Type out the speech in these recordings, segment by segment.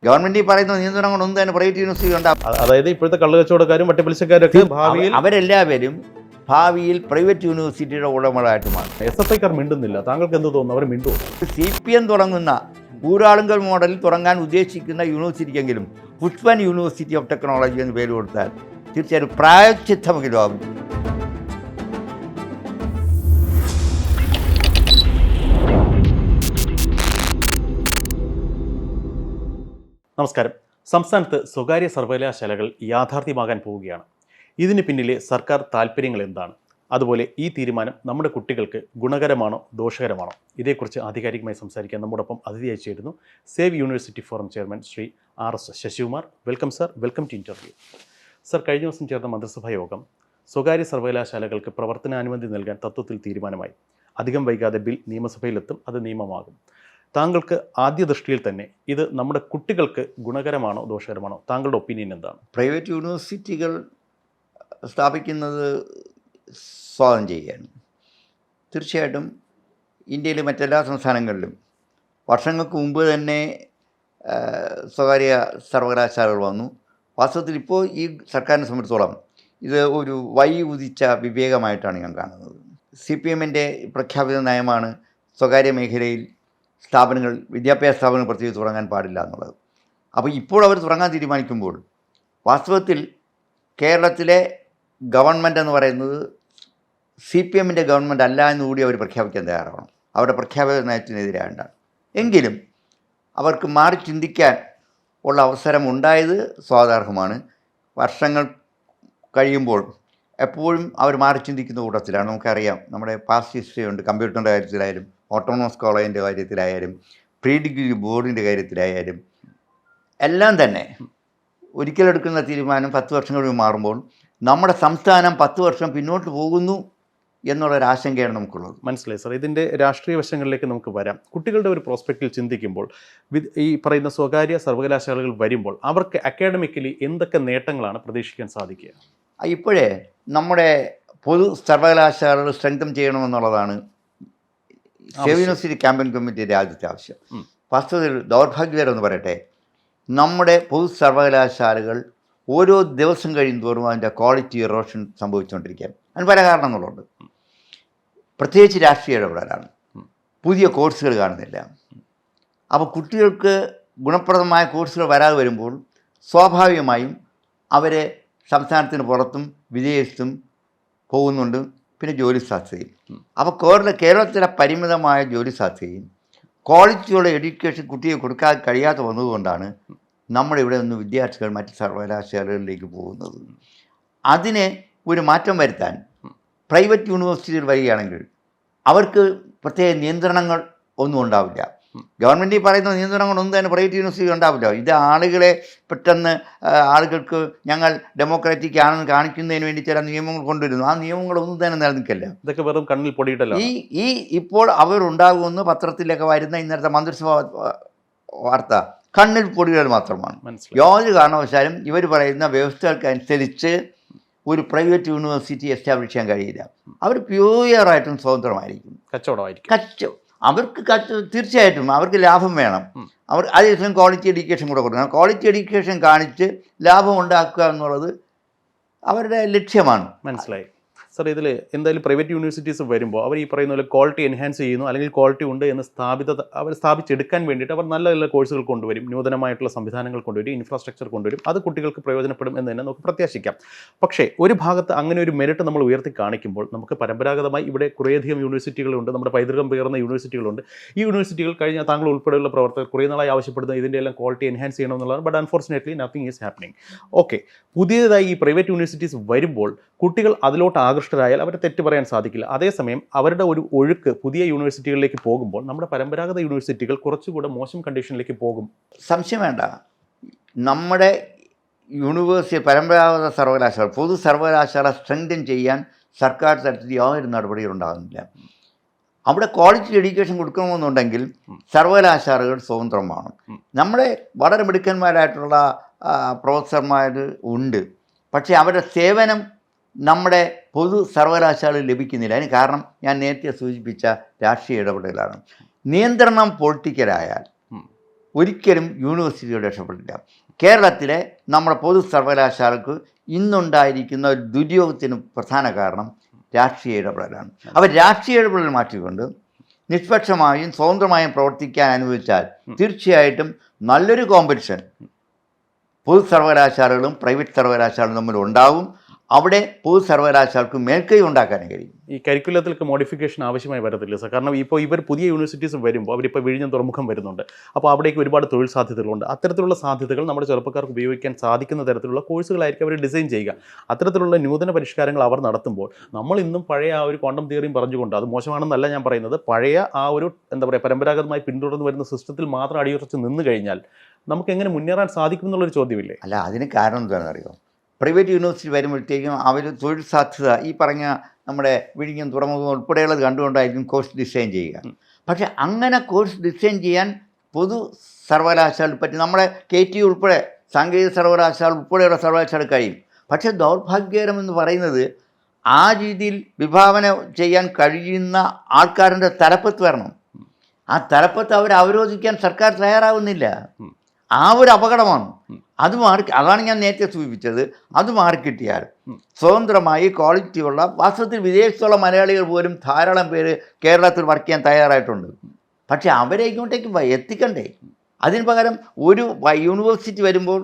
Government ഈ പറയുന്ന നിയന്ത്രണങ്ങളൊന്നും തന്നെ പ്രൈവറ്റ് യൂണിവേഴ്സിറ്റി ഉണ്ടാകും. അതായത് ഇപ്പോഴത്തെ കള്ളുകച്ചവടക്കാരും വട്ടിപ്പലിശക്കാരൊക്കെ ഭാവിയിൽ അവരെല്ലാവരും ഭാവിയിൽ പ്രൈവറ്റ് യൂണിവേഴ്സിറ്റിയുടെ ഉടമകളായിട്ട് മാറും. SFIക്കാർ മിണ്ടുന്നില്ല. താങ്കൾക്ക് എന്ത് തോന്നുന്നു? അവർ മിണ്ടുമോ? CPM തുടങ്ങുന്ന ഊരാളുങ്കൽ മോഡലിൽ തുടങ്ങാൻ ഉദ്ദേശിക്കുന്ന യൂണിവേഴ്സിറ്റിക്കെങ്കിലും പുഷ്പൻ യൂണിവേഴ്സിറ്റി ഓഫ് ടെക്നോളജി എന്ന് പേര് കൊടുത്താൽ തീർച്ചയായും പ്രായച്ചിത്തമെങ്കിലും ആകും. നമസ്കാരം. സംസ്ഥാനത്ത് സ്വകാര്യ സർവകലാശാലകൾ യാഥാർത്ഥ്യമാകാൻ പോവുകയാണ്. ഇതിന് പിന്നിലെ സർക്കാർ താല്പര്യങ്ങൾ എന്താണ്? അതുപോലെ ഈ തീരുമാനം നമ്മുടെ കുട്ടികൾക്ക് ഗുണകരമാണോ ദോഷകരമാണോ? ഇതേക്കുറിച്ച് ആധികാരികമായി സംസാരിക്കാൻ നമ്മോടൊപ്പം അതിഥിയായി ചേരുന്നു Save University Forum chairman Shri RS Sasikumar. Welcome sir, welcome to interview. Sir, കഴിഞ്ഞ ദിവസം ചേർന്ന മന്ത്രിസഭാ യോഗം സ്വകാര്യ സർവകലാശാലകൾക്ക് പ്രവർത്തനാനുമതി നൽകാൻ തത്വത്തിൽ തീരുമാനമായി. അധികം വൈകാതെ ബിൽ നിയമസഭയിലെത്തും, അത് നിയമമാകും. താങ്കൾക്ക് ആദ്യ ദൃഷ്ടിയിൽ തന്നെ ഇത് നമ്മുടെ കുട്ടികൾക്ക് ഗുണകരമാണോ ദോഷകരമാണോ? താങ്കളുടെ ഒപ്പീനിയൻ എന്താണ്? പ്രൈവറ്റ് യൂണിവേഴ്സിറ്റികൾ സ്ഥാപിക്കുന്നത് സ്വാഗതം ചെയ്യുകയാണ്. തീർച്ചയായിട്ടും ഇന്ത്യയിലെ മറ്റെല്ലാ സംസ്ഥാനങ്ങളിലും വർഷങ്ങൾക്ക് മുമ്പ് തന്നെ സ്വകാര്യ സർവകലാശാലകൾ വന്നു. വാസ്തവത്തിൽ ഇപ്പോൾ ഈ സർക്കാരിനെ സംബന്ധിച്ചോളം ഇത് ഒരു ഉദിച്ച വിവേകമായിട്ടാണ് ഞാൻ കാണുന്നത്. CPMൻ്റെ പ്രഖ്യാപിത നയമാണ് സ്വകാര്യ മേഖലയിൽ സ്ഥാപനങ്ങൾ, വിദ്യാഭ്യാസ സ്ഥാപനങ്ങൾ പ്രത്യേകിച്ച് തുടങ്ങാൻ പാടില്ല എന്നുള്ളത്. അപ്പോൾ ഇപ്പോൾ അവർ തുടങ്ങാൻ തീരുമാനിക്കുമ്പോൾ വാസ്തവത്തിൽ കേരളത്തിലെ ഗവൺമെൻറ് എന്ന് പറയുന്നത് CPMൻ്റെ ഗവൺമെൻറ് അല്ല എന്നുകൂടി അവർ പ്രഖ്യാപിക്കാൻ തയ്യാറാവണം. അവരുടെ പ്രഖ്യാപിത നയത്തിനെതിരായിട്ടാണ്. എങ്കിലും അവർക്ക് മാറി ചിന്തിക്കാൻ ഉള്ള അവസരം ഉണ്ടായത് സ്വാഗതാർഹമാണ്. വർഷങ്ങൾ കഴിയുമ്പോൾ എപ്പോഴും അവർ മാറി ചിന്തിക്കുന്ന കൂട്ടത്തിലാണ്. നമുക്കറിയാം, നമ്മുടെ പാസ്റ്റ് ഹിസ്റ്ററി ഉണ്ട്. കമ്പ്യൂട്ടറിൻ്റെ കാര്യത്തിലായാലും, ഓട്ടോണമസ് കോളേജിൻ്റെ കാര്യത്തിലായാലും, പ്രീ ഡിഗ്രി ബോർഡിൻ്റെ കാര്യത്തിലായാലും എല്ലാം തന്നെ ഒരിക്കലെടുക്കുന്ന തീരുമാനം 10 വർഷം കഴിഞ്ഞ് മാറുമ്പോൾ നമ്മുടെ സംസ്ഥാനം 10 വർഷം പിന്നോട്ട് പോകുന്നു എന്നുള്ളൊരാശങ്കയാണ് നമുക്കുള്ളത്. മനസ്സിലായി സർ. ഇതിൻ്റെ രാഷ്ട്രീയ വശങ്ങളിലേക്ക് നമുക്ക് വരാം. കുട്ടികളുടെ ഒരു പ്രോസ്പെക്റ്റിൽ ചിന്തിക്കുമ്പോൾ ഈ പറയുന്ന സ്വകാര്യ സർവകലാശാലകൾ വരുമ്പോൾ അവർക്ക് അക്കാഡമിക്കലി എന്തൊക്കെ നേട്ടങ്ങളാണ് പ്രതീക്ഷിക്കാൻ സാധിക്കുക? ഇപ്പോഴേ നമ്മുടെ പൊതു സർവകലാശാലകൾ സ്ട്രെങ്തൻ ചെയ്യണമെന്നുള്ളതാണ് സേവ് യൂണിവേഴ്സിറ്റി ക്യാമ്പയിൻ കമ്മിറ്റിയുടെ ആദ്യത്തെ ആവശ്യം. വാസ്തവത്തിൽ ദൗർഭാഗ്യകരമെന്ന് പറയട്ടെ, നമ്മുടെ പൊതു സർവകലാശാലകൾ ഓരോ ദിവസം കഴിയും തോറും അതിൻ്റെ ക്വാളിറ്റി ഇറോഷൻ സംഭവിച്ചുകൊണ്ടിരിക്കുകയാണ്. അതിന് പല കാരണങ്ങളുണ്ട്. പ്രത്യേകിച്ച് രാഷ്ട്രീയ ഇടപെടലാണ്. പുതിയ കോഴ്സുകൾ കാണുന്നില്ല. അപ്പോൾ കുട്ടികൾക്ക് ഗുണപ്രദമായ കോഴ്സുകൾ വരാതെ വരുമ്പോൾ സ്വാഭാവികമായും അവരെ സംസ്ഥാനത്തിന് പുറത്തും വിദേശത്തും പോകുന്നുണ്ട്. പിന്നെ ജോലി സാധ്യതയും. അപ്പോൾ കേരളത്തിലെ പരിമിതമായ ജോലി സാധ്യതയും ക്വാളിറ്റിയുള്ള എഡ്യൂക്കേഷൻ കുട്ടിയെ കൊടുക്കാൻ കഴിയാതെ വന്നതുകൊണ്ടാണ് നമ്മുടെ ഇവിടെ നിന്ന് വിദ്യാർത്ഥികൾ മറ്റ് സർവകലാശാലകളിലേക്ക് പോകുന്നത്. അതിന് ഒരു മാറ്റം വരുത്താൻ പ്രൈവറ്റ് യൂണിവേഴ്സിറ്റികൾ വരികയാണെങ്കിൽ അവർക്ക് പ്രത്യേക നിയന്ത്രണങ്ങൾ ഒന്നും ഉണ്ടാവില്ല. ഗവൺമെൻറ് ഈ പറയുന്ന നിയന്ത്രണങ്ങളൊന്നും തന്നെ പ്രൈവറ്റ് യൂണിവേഴ്സിറ്റി ഉണ്ടാവില്ല. ഇത് ആളുകളെ പെട്ടെന്ന് ആളുകൾക്ക് ഞങ്ങൾ ഡെമോക്രാറ്റിക് ആണെന്ന് കാണിക്കുന്നതിന് വേണ്ടി ചില നിയമങ്ങൾ കൊണ്ടുവരുന്നു. ആ നിയമങ്ങളൊന്നും തന്നെ നിലനിൽക്കില്ല. ഇതൊക്കെ വെറും കണ്ണിൽ പൊടിയിട്ടല്ല. ഈ ഇപ്പോൾ അവരുണ്ടാകുമെന്ന് പത്രത്തിലൊക്കെ വരുന്ന ഇന്നത്തെ മന്ത്രിസഭാ വാർത്ത കണ്ണിൽ പൊടികൾ മാത്രമാണ്. യാതൊരു കാരണവശാലും ഇവർ പറയുന്ന വ്യവസ്ഥകൾക്കനുസരിച്ച് ഒരു പ്രൈവറ്റ് യൂണിവേഴ്സിറ്റി എസ്റ്റാബ്ലിഷ് ചെയ്യാൻ കഴിയില്ല. അവർ പ്യൂറായിട്ടും സ്വതന്ത്രമായിരിക്കും. കച്ചവടമായിരിക്കും. അവർക്ക് തീർച്ചയായിട്ടും അവർക്ക് ലാഭം വേണം. അവർ അതേസമയം ക്വാളിറ്റി എഡ്യൂക്കേഷൻ കൂടെ കൊടുക്കണം. ക്വാളിറ്റി എഡ്യൂക്കേഷൻ കാണിച്ച് ലാഭം ഉണ്ടാക്കുക എന്നുള്ളത് അവരുടെ ലക്ഷ്യമാണ്. മനസ്സിലായി സർ. ഇതിൽ എന്തായാലും പ്രൈവറ്റ് യൂണിവേഴ്സിറ്റീസ് വരുമ്പോൾ അവർ ഈ പറയുന്ന പോലെ ക്വാളിറ്റി എൻഹാൻസ് ചെയ്യുന്നു, അല്ലെങ്കിൽ ക്വാളിറ്റി ഉണ്ട് എന്ന് അവർ സ്ഥാപിച്ചെടുക്കാൻ വേണ്ടിയിട്ട് അവർ നല്ല നല്ല കോഴ്സുകൾ കൊണ്ടുവരും, നൂതനമായിട്ടുള്ള സംവിധാനങ്ങൾ കൊണ്ടുവരും, ഇൻഫ്രാസ്ട്രക്ചർ കൊണ്ടുവരും. അത് കുട്ടികൾക്ക് പ്രയോജനപ്പെടും എന്ന് തന്നെ നമുക്ക് പ്രത്യാശിക്കാം. പക്ഷേ ഒരു ഭാഗത്ത് അങ്ങനെ ഒരു മെറിറ്റ് നമ്മൾ ഉയർത്തി കാണിക്കുമ്പോൾ നമുക്ക് പരമ്പരാഗതമായി ഇവിടെ കുറേയധികം യൂണിവേഴ്സിറ്റികളുണ്ട്, നമ്മുടെ പൈതൃകം പേർന്ന യൂണിവേഴ്സിറ്റികളുണ്ട്. ഈ യൂണിവേഴ്സിറ്റികൾ കഴിഞ്ഞ താങ്കൾ ഉൾപ്പെടെയുള്ള പ്രവർത്തകർ കുറേ നാളായി ആവശ്യപ്പെടുന്ന ഇതിൻ്റെ എല്ലാം ക്വാളിറ്റി എൻഹാൻസ് ചെയ്യണമെന്നുള്ളതാണ്. But unfortunately nothing is happening. Okay, പുതിയതായി ഈ പ്രൈവറ്റ് യൂണിവേഴ്സിറ്റീസ് വരുമ്പോൾ കുട്ടികൾ അതിലോട്ട് ആകൃഷ്ടരായാൽ അവരെ തെറ്റ് പറയാൻ സാധിക്കില്ല. അതേസമയം അവരുടെ ഒരു ഒഴുക്ക് പുതിയ യൂണിവേഴ്സിറ്റികളിലേക്ക് പോകുമ്പോൾ നമ്മുടെ പരമ്പരാഗത യൂണിവേഴ്സിറ്റികൾ കുറച്ചുകൂടെ മോശം കണ്ടീഷനിലേക്ക് പോകും. സംശയം വേണ്ട. നമ്മുടെ യൂണിവേഴ്സിറ്റി പരമ്പരാഗത സർവകലാശാല, പൊതു സർവകലാശാല സ്ട്രെങ്തൻ ചെയ്യാൻ സർക്കാർ തലത്തിൽ യാതൊരു നടപടികളും ഉണ്ടാകുന്നില്ല. അവിടെ ക്വാളിറ്റി എഡ്യൂക്കേഷൻ കൊടുക്കണമെന്നുണ്ടെങ്കിൽ സർവകലാശാലകൾ സ്വതന്ത്രമാണ്. നമ്മുടെ വളരെ മിടുക്കന്മാരായിട്ടുള്ള പ്രൊഫസർമാർ ഉണ്ട്. പക്ഷേ അവരുടെ സേവനം നമ്മുടെ പൊതു സർവകലാശാലയിൽ ലഭിക്കുന്നില്ല. അതിന് കാരണം ഞാൻ നേരത്തെ സൂചിപ്പിച്ച രാഷ്ട്രീയ ഇടപെടലാണ്. നിയന്ത്രണം പൊളിറ്റിക്കലായാൽ ഒരിക്കലും യൂണിവേഴ്സിറ്റിയോട് രക്ഷപ്പെട്ടില്ല. കേരളത്തിലെ നമ്മുടെ പൊതു സർവകലാശാലക്ക് ഇന്നുണ്ടായിരിക്കുന്ന ഒരു ദുര്യോഗത്തിന് പ്രധാന കാരണം രാഷ്ട്രീയ ഇടപെടലാണ്. അവർ രാഷ്ട്രീയ ഇടപെടൽ മാറ്റിക്കൊണ്ട് നിഷ്പക്ഷമായും സ്വതന്ത്രമായും പ്രവർത്തിക്കാൻ അനുവദിച്ചാൽ തീർച്ചയായിട്ടും നല്ലൊരു കോമ്പറ്റീഷൻ പൊതു സർവകലാശാലകളും പ്രൈവറ്റ് സർവകലാശാലകളും തമ്മിൽ ഉണ്ടാവും. അവിടെ പൊതു സർവകലാശാലക്ക് മേൽക്കൈ ഉണ്ടാക്കാൻ കഴിയും. ഈ കരിക്കുലത്തിലൊക്കെ മോഡിഫിക്കേഷൻ ആവശ്യമായി വരത്തില്ല സാർ? കാരണം ഇപ്പോൾ ഇവർ പുതിയ യൂണിവേഴ്സിറ്റീസ് വരുമ്പോൾ അവരിപ്പോൾ വിഴിഞ്ഞം തുറമുഖം വരുന്നുണ്ട്. അപ്പോൾ അവിടേക്ക് ഒരുപാട് തൊഴിൽ സാധ്യതകളുണ്ട്. അത്തരത്തിലുള്ള സാധ്യതകൾ നമ്മുടെ ചെറുപ്പക്കാർക്ക് ഉപയോഗിക്കാൻ സാധിക്കുന്ന തരത്തിലുള്ള കോഴ്സുകളായിരിക്കും അവർ ഡിസൈൻ ചെയ്യുക. അത്തരത്തിലുള്ള നൂതന പരിഷ്കാരങ്ങൾ അവർ നടത്തുമ്പോൾ നമ്മൾ ഇന്നും പഴയ ആ ഒരു ക്വാണ്ടം തിയറിയും പറഞ്ഞുകൊണ്ട്, അത് മോശമാണെന്നല്ല ഞാൻ പറയുന്നത്, പഴയ ആ ഒരു എന്താ പറയുക പരമ്പരാഗതമായി പിന്തുടർന്ന് വരുന്ന സിസ്റ്റത്തിൽ മാത്രം അടിയുറച്ച് നിന്ന് കഴിഞ്ഞാൽ നമുക്ക് എങ്ങനെ മുന്നേറാൻ സാധിക്കും എന്നുള്ളൊരു ചോദ്യമില്ലേ? അല്ല, അതിന് കാരണം എന്താണെന്ന് അറിയോ? പ്രൈവറ്റ് യൂണിവേഴ്സിറ്റി വരുമ്പോഴത്തേക്കും അവർ തൊഴിൽ സാധ്യത ഈ പറഞ്ഞ നമ്മുടെ വിഴിഞ്ഞം തുറമുഖം ഉൾപ്പെടെയുള്ളത് കണ്ടുകൊണ്ടായിരിക്കും കോഴ്സ് ഡിസൈൻ ചെയ്യുക. പക്ഷേ അങ്ങനെ കോഴ്സ് ഡിസൈൻ ചെയ്യാൻ പൊതു സർവകലാശാല പറ്റി നമ്മുടെ KTU ഉൾപ്പെടെ സാങ്കേതിക സർവകലാശാല ഉൾപ്പെടെയുള്ള സർവകലാശാല കഴിയും. പക്ഷേ ദൗർഭാഗ്യകരമെന്ന് പറയുന്നത് ആ രീതിയിൽ വിഭാവന ചെയ്യാൻ കഴിയുന്ന ആൾക്കാരുടെ തലപ്പത്ത് വരണം. ആ തലപ്പത്ത് അവരെ അവരോധിക്കാൻ സർക്കാർ തയ്യാറാവുന്നില്ല. ആ ഒരു അപകടമാണ്. അതാണ് ഞാൻ നേരത്തെ സൂചിപ്പിച്ചത്. അത് മാറിക്കിട്ടിയാൽ സ്വതന്ത്രമായി ക്വാളിറ്റിയുള്ള, വാസ്തവത്തിൽ വിദേശത്തുള്ള മലയാളികൾ പോലും ധാരാളം പേര് കേരളത്തിൽ വർക്ക് ചെയ്യാൻ തയ്യാറായിട്ടുണ്ട്. പക്ഷേ അവരെ ഇങ്ങോട്ടേക്ക് എത്തിക്കണ്ടേ? അതിന് പകരം ഒരു യൂണിവേഴ്സിറ്റി വരുമ്പോൾ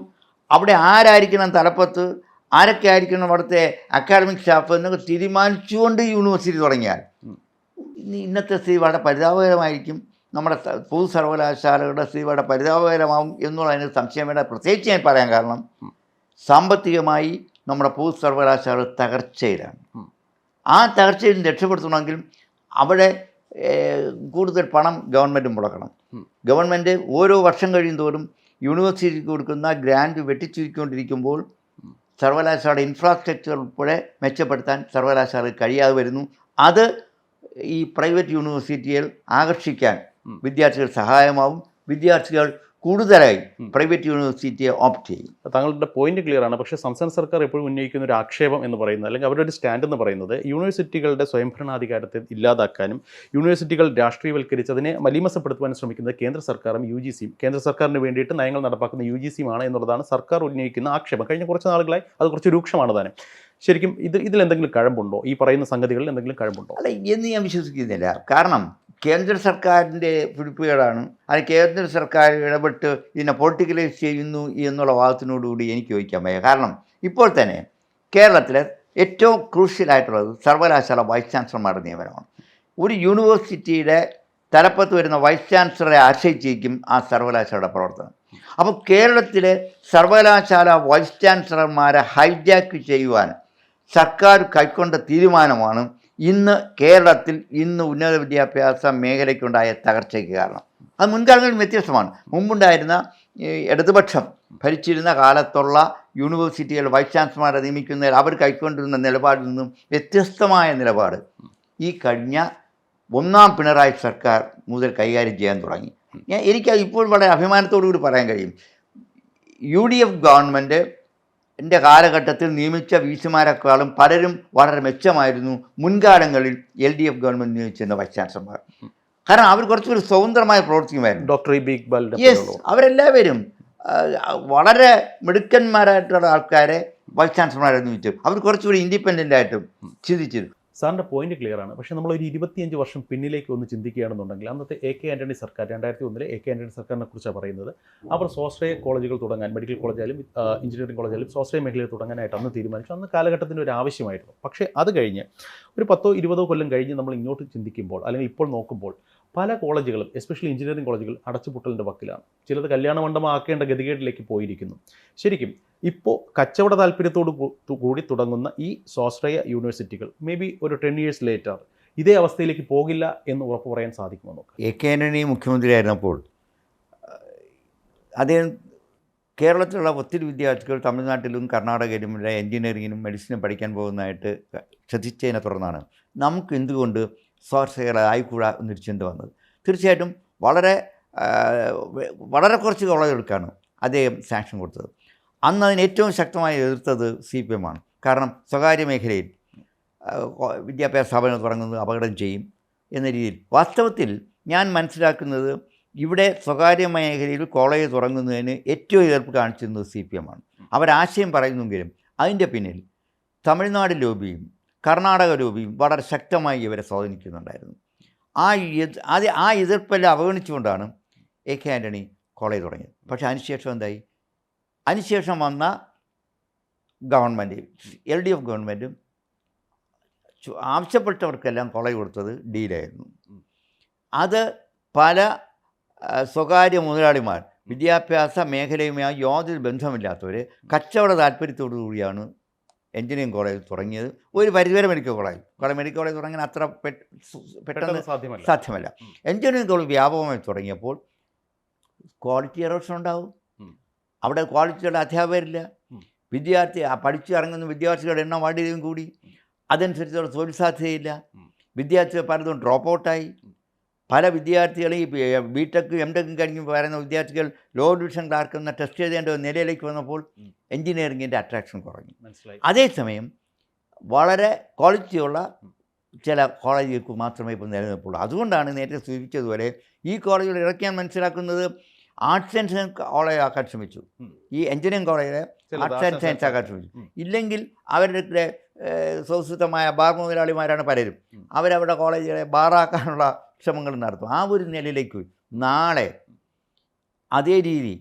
അവിടെ ആരായിരിക്കണം തലപ്പത്ത്, ആരൊക്കെ ആയിരിക്കണം അവിടുത്തെ അക്കാഡമിക് സ്റ്റാഫ് എന്നൊക്കെ തീരുമാനിച്ചുകൊണ്ട് യൂണിവേഴ്സിറ്റി തുടങ്ങിയാൽ ഇന്നത്തെ സ്ഥിതി വളരെ പരിതാപകരമായിരിക്കും. നമ്മുടെ പൊതു സർവകലാശാലകളുടെ സ്ഥിതി വളരെ പരിതാപകരമാവും എന്നുള്ളതിന് സംശയം വേണ്ട. പ്രത്യേകിച്ച് ഞാൻ പറയാൻ കാരണം സാമ്പത്തികമായി നമ്മുടെ പൊതു സർവകലാശാലകൾ തകർച്ചയിലാണ്. ആ തകർച്ചയിൽ രക്ഷപ്പെടുത്തണമെങ്കിൽ അവിടെ കൂടുതൽ പണം ഗവൺമെൻറ് മുടക്കണം. ഗവൺമെൻറ് ഓരോ വർഷം കഴിയും തോറും യൂണിവേഴ്സിറ്റിക്ക് കൊടുക്കുന്ന ഗ്രാൻഡ് വെട്ടിച്ചുരുക്കൊണ്ടിരിക്കുമ്പോൾ സർവകലാശാല ഇൻഫ്രാസ്ട്രക്ചർ ഉൾപ്പെടെ മെച്ചപ്പെടുത്താൻ സർവകലാശാല കഴിയാതെ വരുന്നു. അത് ഈ പ്രൈവറ്റ് യൂണിവേഴ്സിറ്റികൾ ആകർഷിക്കാൻ വിദ്യാർത്ഥികൾ സഹായമാവും. വിദ്യാർത്ഥികൾ കൂടുതലായി പ്രൈവറ്റ് യൂണിവേഴ്സിറ്റിയെ ഓപ്റ്റ് ചെയ്യും. താങ്കളുടെ പോയിന്റ് ക്ലിയർ ആണ്. പക്ഷേ സംസ്ഥാന സർക്കാർ എപ്പോഴും ഉന്നയിക്കുന്ന ഒരു ആക്ഷേപം എന്ന് പറയുന്നത്, അല്ലെങ്കിൽ അവരുടെ ഒരു സ്റ്റാൻഡ് എന്ന് പറയുന്നത്, യൂണിവേഴ്സിറ്റികളുടെ സ്വയംഭരണാധികാരത്തെ ഇല്ലാതാക്കാനും യൂണിവേഴ്സിറ്റികൾ രാഷ്ട്രീയവൽക്കരിച്ച് അതിനെ മലീമസപ്പെടുത്തുവാനും ശ്രമിക്കുന്നത് കേന്ദ്ര സർക്കാരും UGCയും, കേന്ദ്ര സർക്കാരിന് വേണ്ടിയിട്ട് നയങ്ങൾ നടപ്പാക്കുന്ന UGCയുമാണ് എന്നുള്ളതാണ് സർക്കാർ ഉന്നയിക്കുന്ന ആക്ഷേപം. കഴിഞ്ഞ കുറച്ച് നാളുകളായി അത് കുറച്ച് രൂക്ഷമാണ് താനും. ശരിക്കും ഇതിലെന്തെങ്കിലും കഴമ്പുണ്ടോ? ഈ പറയുന്ന സംഗതികളിൽ എന്തെങ്കിലും കഴമ്പുണ്ടോ? അല്ല, എന്ന് ഞാൻ വിശ്വസിക്കുന്നില്ല. കാരണം കേന്ദ്ര സർക്കാരിൻ്റെ പിടിപ്പുകേടാണ്. അത് കേന്ദ്ര സർക്കാർ ഇടപെട്ട് ഇതിനെ പൊളിറ്റിക്കലൈസ് ചെയ്യുന്നു എന്നുള്ള വാദത്തിനോടുകൂടി എനിക്ക് യോജിക്കാൻ വയ്യ. കാരണം ഇപ്പോൾ തന്നെ കേരളത്തിലെ ഏറ്റവും ക്രൂഷ്യലായിട്ടുള്ളത് സർവകലാശാല വൈസ് ചാൻസലർമാരുടെ നിയമനമാണ്. ഒരു യൂണിവേഴ്സിറ്റിയുടെ തലപ്പത്ത് വരുന്ന വൈസ് ചാൻസലറെ ആശ്രയിച്ചിരിക്കും ആ സർവകലാശാലയുടെ പ്രവർത്തനം. അപ്പോൾ കേരളത്തിലെ സർവകലാശാല വൈസ് ചാൻസലർമാരെ ഹൈജാക്ക് ചെയ്യുവാൻ സർക്കാർ കൈക്കൊണ്ട തീരുമാനമാണ് ഇന്ന് കേരളത്തിൽ ഉന്നത വിദ്യാഭ്യാസ മേഖലയ്ക്കുണ്ടായ തകർച്ചയ്ക്ക് കാരണം. അത് മുൻകാലങ്ങളിൽ വ്യത്യസ്തമാണ്. മുമ്പുണ്ടായിരുന്ന ഇടതുപക്ഷം ഭരിച്ചിരുന്ന കാലത്തുള്ള യൂണിവേഴ്സിറ്റികൾ വൈസ് ചാൻസലർമാരെ നിയമിക്കുന്നതിൽ അവർ കൈക്കൊണ്ടിരുന്ന നിലപാടിൽ നിന്നും വ്യത്യസ്തമായ നിലപാട് ഈ കഴിഞ്ഞ ഒന്നാം പിണറായി സർക്കാർ മുതൽ കൈകാര്യം ചെയ്യാൻ തുടങ്ങി. എനിക്ക് ഇപ്പോൾ വളരെ അഭിമാനത്തോടു കൂടി പറയാൻ കഴിയും. UDF ഗവൺമെൻറ് കാലഘട്ടത്തിൽ നിയമിച്ച VC-മാരെക്കാളും പലരും വളരെ മെച്ചമായിരുന്നു മുൻകാലങ്ങളിൽ LDF ഗവൺമെൻറ് നിയമിച്ചിരുന്ന വൈസ് ചാൻസലർമാർ. കാരണം അവർ കുറച്ചുകൂടി സ്വതന്ത്രമായി പ്രവർത്തിക്കുമായിരുന്നു. ഡോക്ടർ ഇക്ബാൽ, അവരെല്ലാവരും വളരെ മിടുക്കന്മാരായിട്ടുള്ള ആൾക്കാരെ വൈസ് ചാൻസലർമാരെ നിയമിച്ചു. അവർ കുറച്ചുകൂടി ഇൻഡിപെൻഡൻ്റ് ആയിട്ടും ചിന്തിച്ചിരുന്നു. സാറിൻ്റെ പോയിന്റ് ക്ലിയർ ആണ്. പക്ഷേ നമ്മളൊരു 25 വർഷം പിന്നിലേക്ക് ഒന്ന് ചിന്തിക്കുകയാണെന്നുണ്ടെങ്കിൽ അന്നത്തെ AK ആൻ്റണി സർക്കാർ, 2001 AK ആൻ്റണി സർക്കാരിനെ കുറിച്ചാണ് പറയുന്നത്. അവർ സ്വാശ്രയ കോളേജുകൾ തുടങ്ങാൻ, മെഡിക്കൽ കോളേജായാലും എഞ്ചിനീയറിംഗ് കോളേജായാലും സ്വാശ്രയ മേഖലയിൽ തുടങ്ങാനായിട്ട് അന്ന് തീരുമാനിച്ചു. അന്ന് കാലഘട്ടത്തിൻ്റെ ഒരു ആവശ്യമായിരുന്നു. പക്ഷേ അത് കഴിഞ്ഞ് ഒരു 10-20 കൊല്ലം കഴിഞ്ഞ് നമ്മൾ ഇങ്ങോട്ട് ചിന്തിക്കുമ്പോൾ, അല്ലെങ്കിൽ ഇപ്പോൾ നോക്കുമ്പോൾ, പല കോളേജുകളും, എസ്പെഷ്യലി എഞ്ചിനീയറിംഗ് കോളേജുകൾ അടച്ചുപൂട്ടലിൻ്റെ വക്കിലാണ്. ചിലത് കല്യാണ മണ്ഡപമാക്കേണ്ട ഗതികേട്ടിലേക്ക് പോയിരിക്കുന്നു. ശരിക്കും ഇപ്പോൾ കച്ചവട താല്പര്യത്തോടു കൂടി തുടങ്ങുന്ന ഈ സ്വാശ്രയ യൂണിവേഴ്സിറ്റികൾ മേ ബി ഒരു 10 years ലേറ്റർ ഇതേ അവസ്ഥയിലേക്ക് പോകില്ല എന്ന് ഉറപ്പ് പറയാൻ സാധിക്കുമോ നോക്കാം? AK ആൻ്റണി മുഖ്യമന്ത്രിയായിരുന്നപ്പോൾ അദ്ദേഹം കേരളത്തിലുള്ള ഒത്തിരി വിദ്യാർത്ഥികൾ തമിഴ്നാട്ടിലും കർണാടകയിലും എഞ്ചിനീയറിങ്ങിനും മെഡിസിനും പഠിക്കാൻ പോകുന്നതായിട്ട് ശ്രദ്ധിച്ചതിനെ തുടർന്നാണ് നമുക്ക് എന്തുകൊണ്ട് സ്വാശ്രയരായിക്കൂടാ എന്നൊരു ചിന്ത വന്നത്. തീർച്ചയായിട്ടും വളരെ കുറച്ച് കോളേജുകൾക്കാണ് അദ്ദേഹം സാങ്ഷൻ കൊടുത്തത്. അന്ന് അതിന് ഏറ്റവും ശക്തമായി എതിർത്തത് CPM ആണ്. കാരണം സ്വകാര്യ മേഖലയിൽ വിദ്യാഭ്യാസ സ്ഥാപനങ്ങൾ തുടങ്ങുന്നത് അപകടം ചെയ്യും എന്ന രീതിയിൽ. വാസ്തവത്തിൽ ഞാൻ മനസ്സിലാക്കുന്നത് ഇവിടെ സ്വകാര്യ മേഖലയിൽ കോളേജ് തുടങ്ങുന്നതിന് ഏറ്റവും എതിർപ്പ് കാണിച്ചിരുന്നത് CPM ആണ്. അവരാശയം പറയുന്നെങ്കിലും അതിൻ്റെ പിന്നിൽ തമിഴ്നാട് ലോബിയും കർണാടക ലോബിയും വളരെ ശക്തമായി ഇവരെ സ്വാധീനിക്കുന്നുണ്ടായിരുന്നു. ആ എതിർപ്പെല്ലാം അവഗണിച്ചുകൊണ്ടാണ് AK ആൻ്റണി കോളേജ് തുടങ്ങിയത്. പക്ഷേ അതിനുശേഷം എന്തായി? അതിനുശേഷം വന്ന ഗവൺമെൻറ് LDF ഗവൺമെൻറ്റും ആവശ്യപ്പെട്ടവർക്കെല്ലാം കോളേജ് കൊടുത്തത് ഡീലായിരുന്നു. അത് പല സ്വകാര്യ മുതലാളിമാർ വിദ്യാഭ്യാസ മേഖലയുമായി യാതൊരു ബന്ധമില്ലാത്തവർ കച്ചവട താല്പര്യത്തോടു കൂടിയാണ് എഞ്ചിനീയറിംഗ് കോളേജ് തുടങ്ങിയത്. ഒരു പരിധിവരെ മെഡിക്കൽ കോളേജ് തുടങ്ങിയാൽ അത്ര പെട്ടെന്ന് സാധ്യമല്ല. എഞ്ചിനീയറിംഗ് കോളേജ് വ്യാപകമായി തുടങ്ങിയപ്പോൾ ക്വാളിറ്റി എറോഷൻ ഉണ്ടാവും. അവിടെ ക്വാളിറ്റിയുള്ള അധ്യാപകരില്ല. പഠിച്ചു ഇറങ്ങുന്ന വിദ്യാർത്ഥികളുടെ എണ്ണം വളരെയധികം കൂടി. അതനുസരിച്ചുള്ള തൊഴിൽ സാധ്യതയില്ല. വിദ്യാർത്ഥികൾ പലതും ഡ്രോപ്പ് ഔട്ടായി. പല വിദ്യാർത്ഥികളും ഈ BTech MTech കഴിഞ്ഞ് പറയുന്ന വിദ്യാർത്ഥികൾ ലോ ഡിവിഷൻ ക്ലാർക്ക് എന്ന ടെസ്റ്റ് എഴുതേണ്ട ഒരു നിലയിലേക്ക് വന്നപ്പോൾ എഞ്ചിനീയറിംഗിൻ്റെ അട്രാക്ഷൻ കുറഞ്ഞു. അതേസമയം വളരെ ക്വാളിറ്റിയുള്ള ചില കോളേജുകൾക്ക് മാത്രമേ ഇപ്പോൾ നിലനിൽപ്പുള്ളൂ. അതുകൊണ്ടാണ് നേരത്തെ സൂചിപ്പിച്ചതുപോലെ ഈ കോളേജുകൾ ഇറക്കാൻ മനസ്സിലാക്കുന്നത് ആർട്സ് ആൻഡ് സയൻസ് കോളേജ് ആക്കാൻ ശ്രമിച്ചു. ഈ എഞ്ചിനീയറിംഗ് കോളേജിലെ ആർട്സ് ആൻഡ് സയൻസ് ആക്കാൻ ശ്രമിച്ചു. ഇല്ലെങ്കിൽ അവരുടെ സൗഹൃദമായ ബാർ മുതലാളിമാരാണ് പലരും. അവരവരുടെ കോളേജുകളെ ബാറാക്കാനുള്ള ശ്രമങ്ങൾ നടത്തും. ആ ഒരു നിലയിലേക്ക് നാളെ അതേ രീതി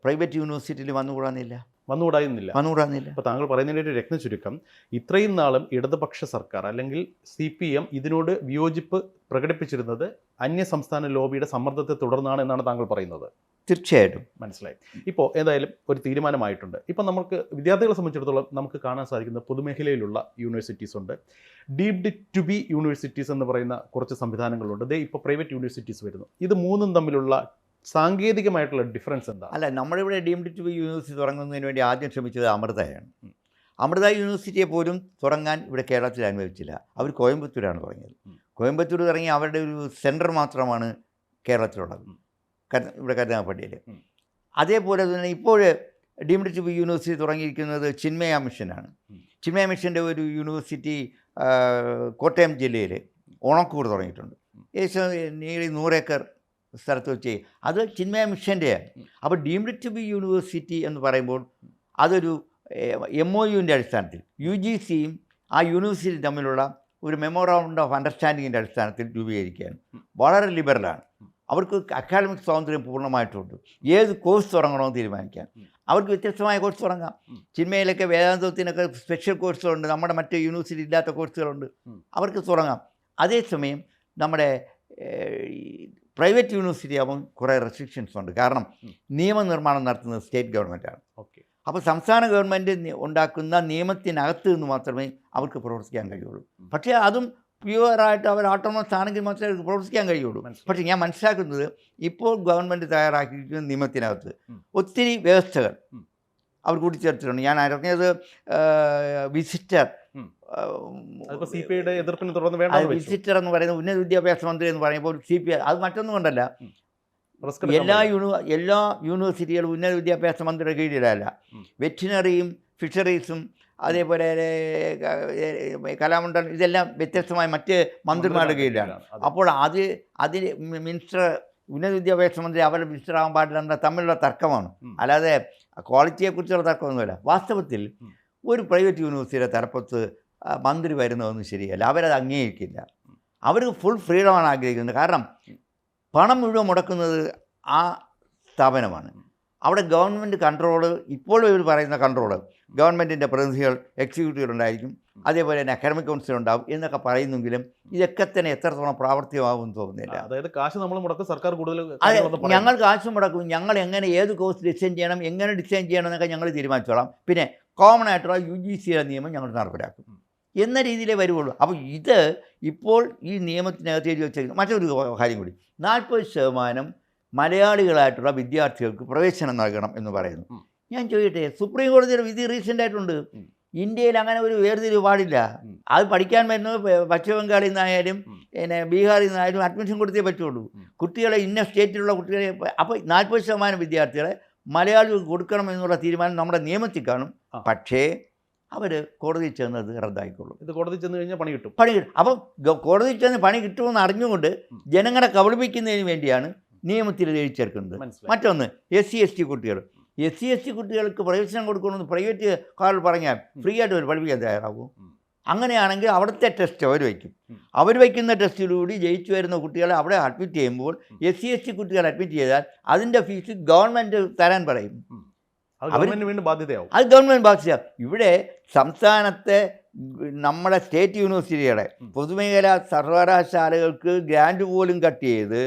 പ്രൈവറ്റ് യൂണിവേഴ്സിറ്റിയിൽ വന്നുകൂടാന്നില്ല. അപ്പോൾ താങ്കൾ പറയുന്നതിൻ്റെ ഒരു രത്ന ചുരുക്കം, ഇത്രയും നാളും ഇടതുപക്ഷ സർക്കാർ അല്ലെങ്കിൽ CPM ഇതിനോട് വിയോജിപ്പ് പ്രകടിപ്പിച്ചിരുന്നത് അന്യ സംസ്ഥാന ലോബിയുടെ സമ്മർദ്ദത്തെ തുടർന്നാണ് എന്നാണ് താങ്കൾ പറയുന്നത്. തീർച്ചയായിട്ടും മനസ്സിലായി. ഇപ്പോൾ ഏതായാലും ഒരു തീരുമാനമായിട്ടുണ്ട്. ഇപ്പോൾ നമുക്ക് വിദ്യാർത്ഥികളെ സംബന്ധിച്ചിടത്തോളം നമുക്ക് കാണാൻ സാധിക്കുന്ന പൊതുമേഖലയിലുള്ള യൂണിവേഴ്സിറ്റീസ് ഉണ്ട്, ഡീംഡ് ടു ബി യൂണിവേഴ്സിറ്റീസ് എന്ന് പറയുന്ന കുറച്ച് സംവിധാനങ്ങളുണ്ട്. ഇപ്പോൾ പ്രൈവറ്റ് യൂണിവേഴ്സിറ്റീസ് വരുന്നു. ഇത് മൂന്നും തമ്മിലുള്ള സാങ്കേതികമായിട്ടുള്ള ഡിഫറൻസ് എന്താ? അല്ല, നമ്മളിവിടെ ഡീംഡ് ടു ബി യൂണിവേഴ്സിറ്റി തുടങ്ങുന്നതിന് വേണ്ടി ആദ്യം ശ്രമിച്ചത് അമൃതയാണ്. അമൃത യൂണിവേഴ്സിറ്റിയെ പോലും തുടങ്ങാൻ ഇവിടെ കേരളത്തിൽ അനുവദിച്ചില്ല. അവർ കോയമ്പത്തൂരാണ് തുടങ്ങിയത്. കോയമ്പത്തൂർ തുടങ്ങി അവരുടെ ഒരു സെൻറ്റർ മാത്രമാണ് കേരളത്തിലുള്ളത്, ഇവിടെ കരുനാഗപ്പള്ളിയിൽ. അതേപോലെ തന്നെ ഇപ്പോൾ ഡീംഡ് ടു ബി യൂണിവേഴ്സിറ്റി തുടങ്ങിയിരിക്കുന്നത് ചിന്മയ മിഷനാണ്. ചിന്മയ മിഷൻ്റെ ഒരു യൂണിവേഴ്സിറ്റി കോട്ടയം ജില്ലയിൽ ഓണക്കൂർ തുടങ്ങിയിട്ടുണ്ട്. ഏകദേശം 100 ഏക്കർ സ്ഥലത്ത് വെച്ച് അത് ചിന്മയ മിഷൻ്റെയാണ്. അപ്പോൾ ഡീംഡ് ടു ബി യൂണിവേഴ്സിറ്റി എന്ന് പറയുമ്പോൾ അതൊരു MOUവിൻ്റെ അടിസ്ഥാനത്തിൽ UGCയും ആ യൂണിവേഴ്സിറ്റിയും തമ്മിലുള്ള ഒരു മെമ്മോറാണ്ടം ഓഫ് അണ്ടർസ്റ്റാൻഡിങ്ങിൻ്റെ അടിസ്ഥാനത്തിൽ രൂപീകരിക്കുകയാണ്. വളരെ ലിബറലാണ്. അവർക്ക് അക്കാഡമിക് സ്വാതന്ത്ര്യം പൂർണ്ണമായിട്ടുണ്ട്. ഏത് കോഴ്സ് തുടങ്ങണമെന്ന് തീരുമാനിക്കാൻ അവർക്ക് വ്യത്യസ്തമായ കോഴ്സ് തുടങ്ങാം. ചിന്മയിലൊക്കെ വേദാന്തത്തിനൊക്കെ സ്പെഷ്യൽ കോഴ്സുകളുണ്ട്, നമ്മുടെ മറ്റ് യൂണിവേഴ്സിറ്റി ഇല്ലാത്ത കോഴ്സുകളുണ്ട്, അവർക്ക് തുടങ്ങാം. അതേസമയം നമ്മുടെ പ്രൈവറ്റ് യൂണിവേഴ്സിറ്റി ആകുമ്പോൾ കുറേ റെസ്ട്രിക്ഷൻസ് ഉണ്ട്. കാരണം നിയമനിർമ്മാണം നടത്തുന്നത് സ്റ്റേറ്റ് ഗവൺമെൻറ്റാണ്. അപ്പോൾ സംസ്ഥാന ഗവൺമെൻറ് ഉണ്ടാക്കുന്ന നിയമത്തിനകത്ത് നിന്ന് മാത്രമേ അവർക്ക് പ്രവർത്തിക്കാൻ കഴിയുള്ളൂ. പക്ഷേ അതും പ്യുവറായിട്ട് അവർ ഓട്ടോണമസ് ആണെങ്കിൽ മാത്രമേ അവർക്ക് പ്രവർത്തിക്കാൻ കഴിയുള്ളൂ. പക്ഷേ ഞാൻ മനസ്സിലാക്കുന്നത് ഇപ്പോൾ ഗവൺമെൻറ് തയ്യാറാക്കിയിരിക്കുന്ന നിയമത്തിനകത്ത് ഒത്തിരി വ്യവസ്ഥകൾ അവർ കൂട്ടിച്ചേർത്തിട്ടുണ്ട്. ഞാൻ അറിഞ്ഞത് വിസിറ്റർ വിസിറ്റർ എന്ന് പറയുന്ന ഉന്നത വിദ്യാഭ്യാസ മന്ത്രി എന്ന് പറയുമ്പോൾ CPI അത് മറ്റൊന്നും കൊണ്ടല്ല, എല്ലാ യൂണിവേഴ്സിറ്റികളും ഉന്നത വിദ്യാഭ്യാസ മന്ത്രിയുടെ കീഴിലല്ല. വെറ്റിനറിയും ഫിഷറീസും അതേപോലെ കലാമണ്ഡലം ഇതെല്ലാം വ്യത്യസ്തമായ മറ്റ് മന്ത്രിമാരുടെ കീഴിലാണ്. അപ്പോൾ അതിന് മിനിസ്റ്റർ ഉന്നത വിദ്യാഭ്യാസ മന്ത്രി അവരുടെ മിനിസ്റ്റർ ആകാൻ പാടില്ല തമ്മിലുള്ള തർക്കമാണ്, അല്ലാതെ ക്വാളിറ്റിയെക്കുറിച്ചുള്ള തർക്കമൊന്നുമില്ല. വാസ്തവത്തിൽ ഒരു പ്രൈവറ്റ് യൂണിവേഴ്സിറ്റിയുടെ തലപ്പത്ത് മന്ത്രി വരുന്നതൊന്നും ശരിയല്ല. അവരത് അംഗീകരിക്കില്ല. അവർക്ക് ഫുൾ ഫ്രീഡമാണ് ആഗ്രഹിക്കുന്നത്. കാരണം പണം മുഴുവൻ മുടക്കുന്നത് ആ സ്ഥാപനമാണ്. അവിടെ ഗവൺമെൻറ് കൺട്രോള്, ഇപ്പോഴും ഇവർ പറയുന്ന കൺട്രോള് ഗവൺമെൻറ്റിൻ്റെ പ്രതിനിധികൾ എക്സിക്യൂട്ടീവുണ്ടായിരിക്കും, അതേപോലെ തന്നെ അക്കാഡമിക് കൗൺസിൽ ഉണ്ടാവും എന്നൊക്കെ പറയുന്നെങ്കിലും ഇതൊക്കെ തന്നെ എത്രത്തോളം പ്രാവർത്തികമാകുമെന്ന് തോന്നുന്നില്ല. അതായത് കാശ് നമ്മൾ മുടക്കും, സർക്കാർ കൂടുതൽ ഞങ്ങൾ കാശ് മുടക്കും, ഞങ്ങൾ എങ്ങനെ ഏത് കോഴ്സ് ഡിസൈൻ ചെയ്യണം, എങ്ങനെ ഡിസൈൻ ചെയ്യണം എന്നൊക്കെ ഞങ്ങൾ തീരുമാനിച്ചോളാം, പിന്നെ കോമൺ ആയിട്ടുള്ള UGCയുടെ നിയമം ഞങ്ങൾ നടപ്പിലാക്കും എന്ന രീതിയിലേ വരുള്ളൂ. അപ്പോൾ ഇത് ഇപ്പോൾ ഈ നിയമത്തിനകത്ത് എഴുതി വെച്ചിരിക്കുന്നു. മറ്റൊരു കാര്യം കൂടി, 40% മലയാളികളായിട്ടുള്ള വിദ്യാർത്ഥികൾക്ക് പ്രവേശനം നൽകണം എന്ന് പറയുന്നു. ഞാൻ ചോദിക്കട്ടെ, സുപ്രീം കോടതിയുടെ വിധി റീസെൻ്റ് ആയിട്ടുണ്ട്. ഇന്ത്യയിൽ അങ്ങനെ ഒരു വേർതിരിവ് പാടില്ല. അത് പഠിക്കാൻ വരുന്നത് പശ്ചിമ ബംഗാളിൽ നിന്നായാലും പിന്നെ ബീഹാറിൽ നിന്നായാലും അഡ്മിഷൻ കൊടുത്തേ പറ്റുള്ളൂ. കുട്ടികളെ ഇന്ന സ്റ്റേറ്റിലുള്ള കുട്ടികളെ, അപ്പോൾ 40% വിദ്യാർത്ഥികളെ മലയാളികൾക്ക് കൊടുക്കണം എന്നുള്ള തീരുമാനം നമ്മുടെ നിയമത്തിൽ കാണും. പക്ഷേ അവർ കോടതിയിൽ ചെന്നത് റദ്ദായിക്കൊള്ളും. ഇത് കോടതി ചെന്ന് കഴിഞ്ഞാൽ പണി കിട്ടും. പണി കിട്ടും. അപ്പം കോടതിയിൽ ചെന്ന് പണി കിട്ടുമെന്ന് അറിഞ്ഞുകൊണ്ട് ജനങ്ങളെ കബളിപ്പിക്കുന്നതിന് വേണ്ടിയാണ് നിയമത്തിൽ എഴുതി ചേർക്കുന്നത്. മറ്റൊന്ന് SC/ST കുട്ടികൾ. SC/ST കുട്ടികൾക്ക് പ്രവേശനം കൊടുക്കണമെന്ന് പ്രൈവറ്റ് കാർ പറഞ്ഞാൽ ഫ്രീ ആയിട്ട് ഒരു പഠിപ്പിക്കാൻ തയ്യാറാവും. അങ്ങനെയാണെങ്കിൽ അവിടുത്തെ ടെസ്റ്റ് അവർ വയ്ക്കും. അവർ വയ്ക്കുന്ന ടെസ്റ്റിലൂടെ ജയിച്ചു വരുന്ന കുട്ടികളെ അവിടെ അഡ്മിറ്റ് ചെയ്യുമ്പോൾ SC/ST കുട്ടികളെ അഡ്മിറ്റ് ചെയ്താൽ അതിൻ്റെ ഫീസ് ഗവൺമെൻറ് തരാൻ പറയും. വീണ്ടും ബാധ്യതയാവും. അത് ഗവൺമെൻറ് ബാധ്യത. ഇവിടെ സംസ്ഥാനത്തെ നമ്മുടെ സ്റ്റേറ്റ് യൂണിവേഴ്സിറ്റികളെ പൊതുമേഖലാ സർവകലാശാലകൾക്ക് ഗ്രാൻഡ് പോലും കട്ട് ചെയ്ത്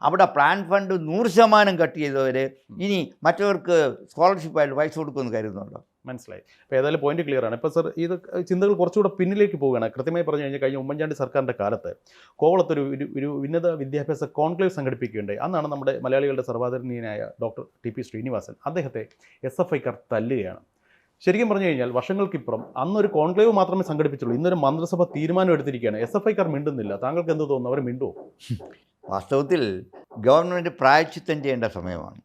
അവിടെ പ്ലാൻ ഫണ്ട് 100% കട്ട് ചെയ്തവർ ഇനി മറ്റവർക്ക് സ്കോളർഷിപ്പായിട്ട് പൈസ കൊടുക്കുമെന്ന് കരുതുന്നുണ്ടോ? മനസ്സിലായി. അപ്പോൾ ഏതായാലും പോയിന്റ് ക്ലിയർ ആണ്. ഇപ്പോൾ സർ ഇത് ചിന്തകൾ കുറച്ചുകൂടെ പിന്നിലേക്ക് പോവുകയാണ്. കൃത്യമായി പറഞ്ഞു കഴിഞ്ഞാൽ കഴിഞ്ഞ ഉമ്മൻചാണ്ടി സർക്കാരിൻ്റെ കാലത്ത് കോവളത്തൊരു ഒരു ഉന്നത വിദ്യാഭ്യാസ കോൺക്ലേവ് സംഘടിപ്പിക്കുകയുണ്ടായി. അന്നാണ് നമ്മുടെ മലയാളികളുടെ സർവാദരണീയനായ ഡോക്ടർ TP ശ്രീനിവാസൻ അദ്ദേഹത്തെ SFIക്കാർ തല്ലുകയാണ്. ശരിക്കും പറഞ്ഞു കഴിഞ്ഞാൽ വർഷങ്ങൾക്കിപ്പുറം അന്നൊരു കോൺക്ലേവ് മാത്രമേ സംഘടിപ്പിച്ചുള്ളൂ. ഇന്നൊരു മന്ത്രിസഭ തീരുമാനം എടുത്തിരിക്കുകയാണ്. SFIക്കാർ മിണ്ടുന്നില്ല. താങ്കൾക്ക് എന്ത് തോന്നുന്നു? അവർ മിണ്ടുമോ? വാസ്തവത്തിൽ ഗവൺമെൻറ് പ്രായശ്ചിത്തം ചെയ്യേണ്ട സമയമാണ്.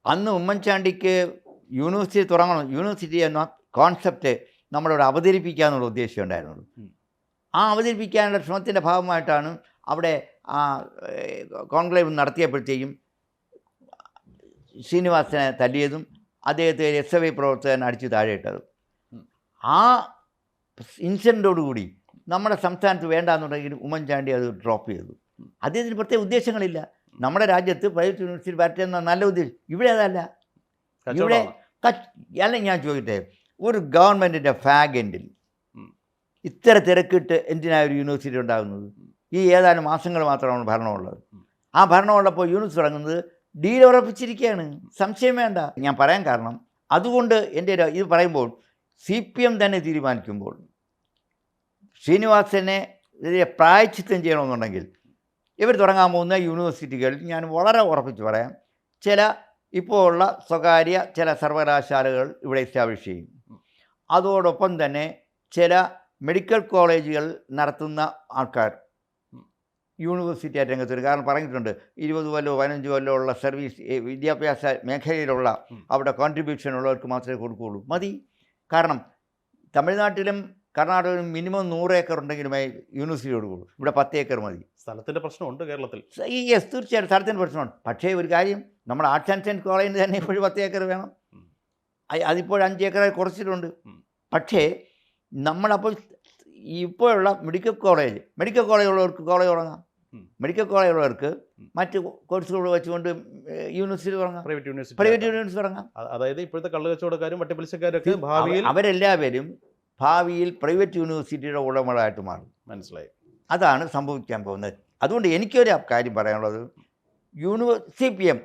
അന്ന് ഉമ്മൻചാണ്ടിക്ക് യൂണിവേഴ്സിറ്റി തുടങ്ങണം, യൂണിവേഴ്സിറ്റി എന്ന കോൺസെപ്റ്റ് നമ്മളിവിടെ അവതരിപ്പിക്കുക എന്നുള്ള ഉദ്ദേശം ഉണ്ടായിരുന്നുള്ളൂ. ആ അവതരിപ്പിക്കാനുള്ള ശ്രമത്തിൻ്റെ ഭാഗമായിട്ടാണ് അവിടെ ആ കോൺക്ലേവ് നടത്തിയപ്പോഴത്തേക്കും ശ്രീനിവാസനെ തല്ലിയതും അദ്ദേഹത്തെ SFI പ്രവർത്തകൻ അടിച്ചു താഴെയിട്ടതും. ആ ഇൻസിഡൻറ്റോടുകൂടി നമ്മുടെ സംസ്ഥാനത്ത് വേണ്ടാന്നുണ്ടെങ്കിൽ ഉമ്മൻചാണ്ടി അത് ഡ്രോപ്പ് ചെയ്തു. അദ്ദേഹത്തിന് പ്രത്യേക ഉദ്ദേശങ്ങളില്ല. നമ്മുടെ രാജ്യത്ത് പ്രൈവറ്റ് യൂണിവേഴ്സിറ്റി വരട്ടെ എന്ന നല്ല ഉദ്ദേശം. ഇവിടെ അതല്ല. ഇവിടെ അല്ല, ഞാൻ ചോദിക്കട്ടെ, ഒരു ഗവൺമെൻറ്റിൻ്റെ ഫാഗൻഡിൽ ഇത്ര തിരക്കിട്ട് എന്തിനാണ് ഒരു യൂണിവേഴ്സിറ്റി ഉണ്ടാകുന്നത്? ഈ ഏതാനും മാസങ്ങൾ മാത്രമാണ് ഭരണമുള്ളത്. ആ ഭരണമുള്ളപ്പോൾ യൂണിവേഴ്സിറ്റി തുടങ്ങുന്നത് ഡീൽ ഉറപ്പിച്ചിരിക്കുകയാണ്. സംശയം വേണ്ട. ഞാൻ പറയാൻ കാരണം അതുകൊണ്ട് എൻ്റെ ഇത് പറയുമ്പോൾ CPM തന്നെ തീരുമാനിക്കുമ്പോൾ ശ്രീനിവാസനെ പ്രായശ്ചിത്തം ചെയ്യണമെന്നുണ്ടെങ്കിൽ ഇവർ തുടങ്ങാൻ പോകുന്ന യൂണിവേഴ്സിറ്റികളിൽ ഞാൻ വളരെ ഉറപ്പിച്ച് പറയാം, ചില ഇപ്പോൾ ഉള്ള സ്വകാര്യ ചില സർവകലാശാലകൾ ഇവിടെ എസ്റ്റാബ്ലിഷ് ചെയ്യും. അതോടൊപ്പം തന്നെ ചില മെഡിക്കൽ കോളേജുകൾ നടത്തുന്ന ആൾക്കാർ യൂണിവേഴ്സിറ്റി രംഗത്ത് വരും. കാരണം പറഞ്ഞിട്ടുണ്ട് 20 കൊല്ലോ 15 കൊല്ലോ ഉള്ള സർവീസ് വിദ്യാഭ്യാസ മേഖലയിലുള്ള അവിടെ കോൺട്രിബ്യൂഷൻ ഉള്ളവർക്ക് മാത്രമേ കൊടുക്കുകയുള്ളൂ. മതി. കാരണം തമിഴ്നാട്ടിലും കർണാടകയിലും മിനിമം 100 ഏക്കർ ഉണ്ടെങ്കിലുമേ യൂണിവേഴ്സിറ്റി കൊടുക്കുകയുള്ളൂ. ഇവിടെ 10 ഏക്കർ മതി. സ്ഥലത്തിൻ്റെ പ്രശ്നമുണ്ട് കേരളത്തിൽ. യെസ്, തീർച്ചയായിട്ടും സ്ഥലത്തിൻ്റെ പ്രശ്നമുണ്ട്. പക്ഷേ ഒരു കാര്യം, നമ്മുടെ ആർട്സ് ആൻഡ് സയൻസ് കോളേജിന് തന്നെ ഇപ്പോഴും 10 ഏക്കർ വേണം. അതിപ്പോൾ 5 ഏക്കറായി കുറച്ചിട്ടുണ്ട്. പക്ഷേ നമ്മളപ്പോൾ ഇപ്പോഴുള്ള മെഡിക്കൽ കോളേജുള്ളവർക്ക് കോളേജ് തുടങ്ങാം. മെഡിക്കൽ കോളേജുള്ളവർക്ക് മറ്റ് കോഴ്സുകൾ വെച്ചുകൊണ്ട് യൂണിവേഴ്സിറ്റി തുടങ്ങാം, പ്രൈവറ്റ് യൂണിവേഴ്സിറ്റി തുടങ്ങാം. അതായത് ഇപ്പോഴത്തെ കള്ളക്കച്ചവടക്കാരും വട്ടിപ്പലിശക്കാരൊക്കെ അവരെല്ലാവരും ഭാവിയിൽ പ്രൈവറ്റ് യൂണിവേഴ്സിറ്റിയുടെ ഉടമകളായിട്ട് മാറും. മനസ്സിലായി. അതാണ് സംഭവിക്കാൻ പോകുന്നത്. അതുകൊണ്ട് എനിക്കൊരു കാര്യം പറയാനുള്ളത്, CPM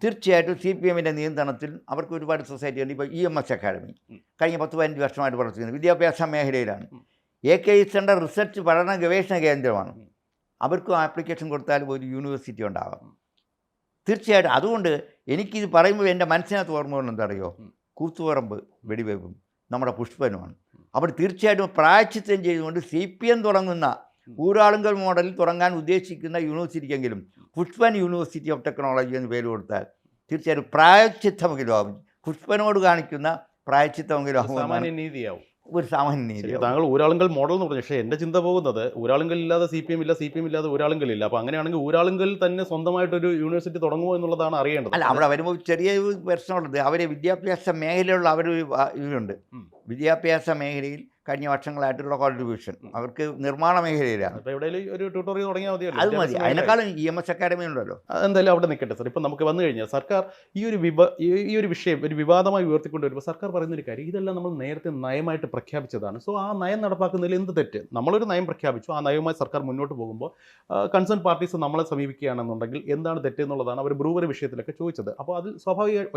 തീർച്ചയായിട്ടും CPMൻ്റെ നിയന്ത്രണത്തിൽ അവർക്ക് ഒരുപാട് സൊസൈറ്റി ഉണ്ട്. ഇപ്പോൾ EMS അക്കാഡമി കഴിഞ്ഞ 10-15 വർഷമായിട്ട് പ്രവർത്തിക്കുന്നത് വിദ്യാഭ്യാസ മേഖലയിലാണ്. AK സെൻ്റർ റിസർച്ച് പഠന ഗവേഷണ കേന്ദ്രമാണ്. അവർക്കും ആപ്ലിക്കേഷൻ കൊടുത്താലും ഒരു യൂണിവേഴ്സിറ്റി ഉണ്ടാവാം. തീർച്ചയായിട്ടും. അതുകൊണ്ട് എനിക്കിത് പറയുമ്പോൾ എൻ്റെ മനസ്സിനകത്ത് ഓർമ്മകൾ എന്തറിയോ, കൂത്തുപറമ്പ് വെടിവെപ്പും നമ്മുടെ പുഷ്പനുമാണ്. അവർ തീർച്ചയായിട്ടും പ്രായശ്ചിത്തം ചെയ്തുകൊണ്ട് CPM തുടങ്ങുന്ന ഊരാളുങ്കൽ മോഡലിൽ തുടങ്ങാൻ ഉദ്ദേശിക്കുന്ന യൂണിവേഴ്സിറ്റിക്കെങ്കിലും പുഷ്പൻ യൂണിവേഴ്സിറ്റി ഓഫ് ടെക്നോളജി എന്ന് പേര് കൊടുത്താൽ തീർച്ചയായിട്ടും പ്രായശ്ചിത്തമെങ്കിലും ആവും. പുഷ്പനോട് കാണിക്കുന്ന പ്രായശ്ചിത്തമെങ്കിലും ആവും. സാമാന്യ നീതിയാവും. ഒരു സാമാന്യ നീതി. താങ്കൾ ഊരാളുങ്കൽ മോഡൽ എന്ന് പറഞ്ഞു. പക്ഷേ എൻ്റെ ചിന്ത പോകുന്നത് ഊരാളുങ്കൽ ഇല്ലാതെ CPM ഇല്ല, CPM ഇല്ലാതെ ഊരാളുങ്കൽ ഇല്ല. അപ്പോൾ അങ്ങനെയാണെങ്കിൽ ഊരാളുങ്കൽ തന്നെ സ്വന്തമായിട്ടൊരു യൂണിവേഴ്സിറ്റി തുടങ്ങുമോ എന്നുള്ളതാണ് അറിയേണ്ടത്. അല്ല, അവിടെ വരുമ്പോൾ ചെറിയ പ്രശ്നമുള്ളത്, അവർ വിദ്യാഭ്യാസ മേഖലയുള്ള ഇതുണ്ട്. വിദ്യാഭ്യാസ മേഖലയിൽ കഴിഞ്ഞ വർഷങ്ങളായിട്ടുള്ള കോൺട്രിബ്യൂഷൻ അവർക്ക് നിർമ്മാണ മേഖലയിലാണ്. അപ്പോൾ എവിടെയെങ്കിലും ഒരു ട്യൂട്ടോറിയൽ തുടങ്ങിയാൽ മതിയല്ലോ. അത് മതി. അതിനേക്കാളും EMS അക്കാഡമി ഉണ്ടല്ലോ. എന്തായാലും അവിടെ നിൽക്കട്ടെ സാർ. ഇപ്പം നമുക്ക് വന്നു കഴിഞ്ഞാൽ സർക്കാർ ഈ ഒരു വിഷയം ഒരു വിവാദമായി ഉയർത്തിക്കൊണ്ട് വരുമ്പോൾ സർക്കാർ പറയുന്നൊരു കാര്യം, ഇതെല്ലാം നമ്മൾ നേരത്തെ നയമായിട്ട് പ്രഖ്യാപിച്ചതാണ്. സോ ആ നയം നടപ്പാക്കുന്നതിൽ എന്ത് തെറ്റ്? നമ്മളൊരു നയം പ്രഖ്യാപിച്ചു, ആ നയവുമായി സർക്കാർ മുന്നോട്ട് പോകുമ്പോൾ കൺസേൺ പാർട്ടീസ് നമ്മളെ സമീപിക്കുകയാണെന്നുണ്ടെങ്കിൽ എന്താണ് തെറ്റ് എന്നുള്ളതാണ് അവർ ബ്രൂവറി വിഷയത്തിലൊക്കെ ചോദിച്ചത്. അപ്പോൾ അതിൽ സ്വാഭാവികമായി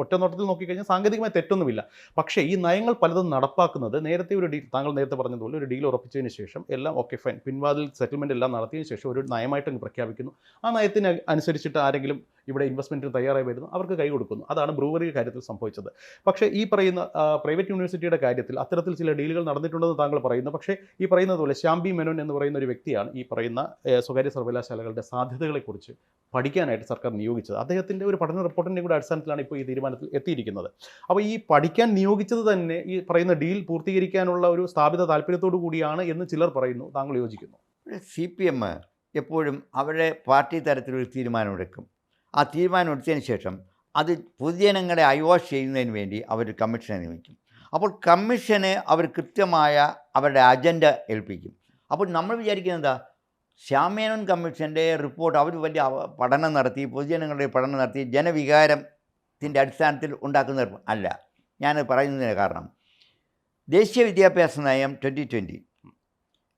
ഒറ്റനോട്ടത്തിൽ നോക്കിക്കഴിഞ്ഞാൽ സാങ്കേതികമായി തെറ്റൊന്നുമില്ല. പക്ഷേ ഈ നയങ്ങൾ പലതും നടപ്പാക്കുന്നത് നേരത്തെ ഒരു താങ്കൾ നേരത്തെ പറഞ്ഞതുപോലെ ഒരു ഡീൽ ഉറപ്പിച്ചതിന് ശേഷം എല്ലാം ഓക്കെ ഫൈൻ, പിൻവാതിൽ സെറ്റിൽമെൻറ്റ് എല്ലാം നടത്തിയതിന് ശേഷം ഒരു നയമായിട്ട് അങ്ങ് പ്രഖ്യാപിക്കുന്നു. ആ നയത്തിന് അനുസരിച്ചിട്ട് ആരെങ്കിലും ഇവിടെ ഇൻവെസ്റ്റ്മെൻറ്റിന് തയ്യാറായി വരുന്നു, അവർക്ക് കൈ കൊടുക്കുന്നു. അതാണ് ബ്രൂവറി കാര്യത്തിൽ സംഭവിച്ചത്. പക്ഷേ ഈ പറയുന്ന പ്രൈവറ്റ് യൂണിവേഴ്സിറ്റിയുടെ കാര്യത്തിൽ അത്തരത്തിൽ ചില ഡീലുകൾ നടന്നിട്ടുണ്ടെന്ന് താങ്കൾ പറയുന്നു. പക്ഷേ ഈ പറയുന്നത് പോലെ ശ്യാംബി മേനോൻ എന്ന് പറയുന്ന ഒരു വ്യക്തിയാണ് ഈ പറയുന്ന സ്വകാര്യ സർവകലാശാലകളുടെ സാധ്യതകളെക്കുറിച്ച് പഠിക്കാനായിട്ട് സർക്കാർ നിയോഗിച്ചത്. അദ്ദേഹത്തിൻ്റെ ഒരു പഠന റിപ്പോർട്ടിൻ്റെ കൂടെ അടിസ്ഥാനത്തിലാണ് ഇപ്പോൾ ഈ തീരുമാനത്തിൽ എത്തിയിരിക്കുന്നത്. അപ്പോൾ ഈ പഠിക്കാൻ നിയോഗിച്ചത് തന്നെ ഈ പറയുന്ന ഡീൽ പൂർത്തീകരിക്കാനുള്ള ഒരു സ്ഥാപിത താല്പര്യത്തോടു കൂടിയാണ് എന്ന് ചിലർ പറയുന്നു. താങ്കൾ യോജിക്കുന്നു? CPM എപ്പോഴും അവരുടെ പാർട്ടി തലത്തിലൊരു തീരുമാനമെടുക്കും. ആ തീരുമാനമെടുത്തതിന് ശേഷം അത് പൊതുജനങ്ങളെ ഐവാഷ് ചെയ്യുന്നതിന് വേണ്ടി അവർ കമ്മീഷനെ നിയമിക്കും. അപ്പോൾ കമ്മീഷന് അവർ കൃത്യമായ അവരുടെ അജണ്ട ഏൽപ്പിക്കും. അപ്പോൾ നമ്മൾ വിചാരിക്കുന്നത് എന്താ, ശ്യാം മേനോൻ കമ്മീഷൻ്റെ റിപ്പോർട്ട് അവർ വലിയ പഠനം നടത്തി, പൊതുജനങ്ങളുടെ പഠനം നടത്തി ജനവികാരത്തിൻ്റെ അടിസ്ഥാനത്തിൽ ഉണ്ടാക്കുന്ന അല്ല. ഞാൻ പറയുന്നതിന് കാരണം ദേശീയ വിദ്യാഭ്യാസ നയം 2020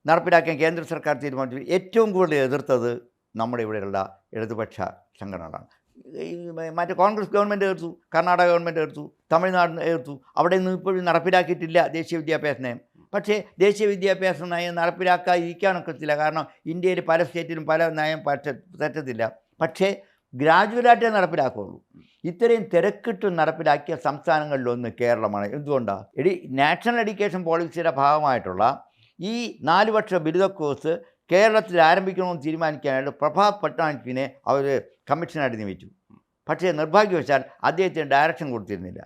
നടപ്പിലാക്കാൻ കേന്ദ്ര സർക്കാർ തീരുമാനിച്ചു. ഏറ്റവും കൂടുതൽ എതിർത്തത് നമ്മുടെ ഇവിടെയുള്ള ഇടതുപക്ഷ സംഘടനകളാണ്. മറ്റേ കോൺഗ്രസ് ഗവൺമെൻറ് എതിർത്തു, കർണാടക ഗവൺമെൻറ് എതിർത്തു, തമിഴ്നാട് എതിർത്തു. അവിടെ നിന്ന് ഇപ്പോഴും നടപ്പിലാക്കിയിട്ടില്ല ദേശീയ വിദ്യാഭ്യാസ നയം. പക്ഷേ ദേശീയ വിദ്യാഭ്യാസ നയം നടപ്പിലാക്കാതിരിക്കാനൊക്കത്തില്ല. കാരണം ഇന്ത്യയിൽ പല സ്റ്റേറ്റിലും പല നയം പറ്റത്തില്ല. പക്ഷേ ഗ്രാജുവലായിട്ടേ നടപ്പിലാക്കുകയുള്ളൂ. ഇത്രയും തിരക്കിട്ട് നടപ്പിലാക്കിയ സംസ്ഥാനങ്ങളിലൊന്ന് കേരളമാണ്. എന്തുകൊണ്ടാണ്? നാഷണൽ എഡ്യൂക്കേഷൻ പോളിസിയുടെ ഭാഗമായിട്ടുള്ള ഈ 4 വർഷ ബിരുദ കോഴ്സ് കേരളത്തിൽ ആരംഭിക്കണമെന്ന് തീരുമാനിക്കാനായിട്ട് പ്രഭാത് പട്നായിക്കിനെ അവർ കമ്മീഷനായിട്ട് നിയമിച്ചു. പക്ഷേ നിർഭാഗ്യവശാൽ അദ്ദേഹത്തിന് ഡയറക്ഷൻ കൊടുത്തിരുന്നില്ല.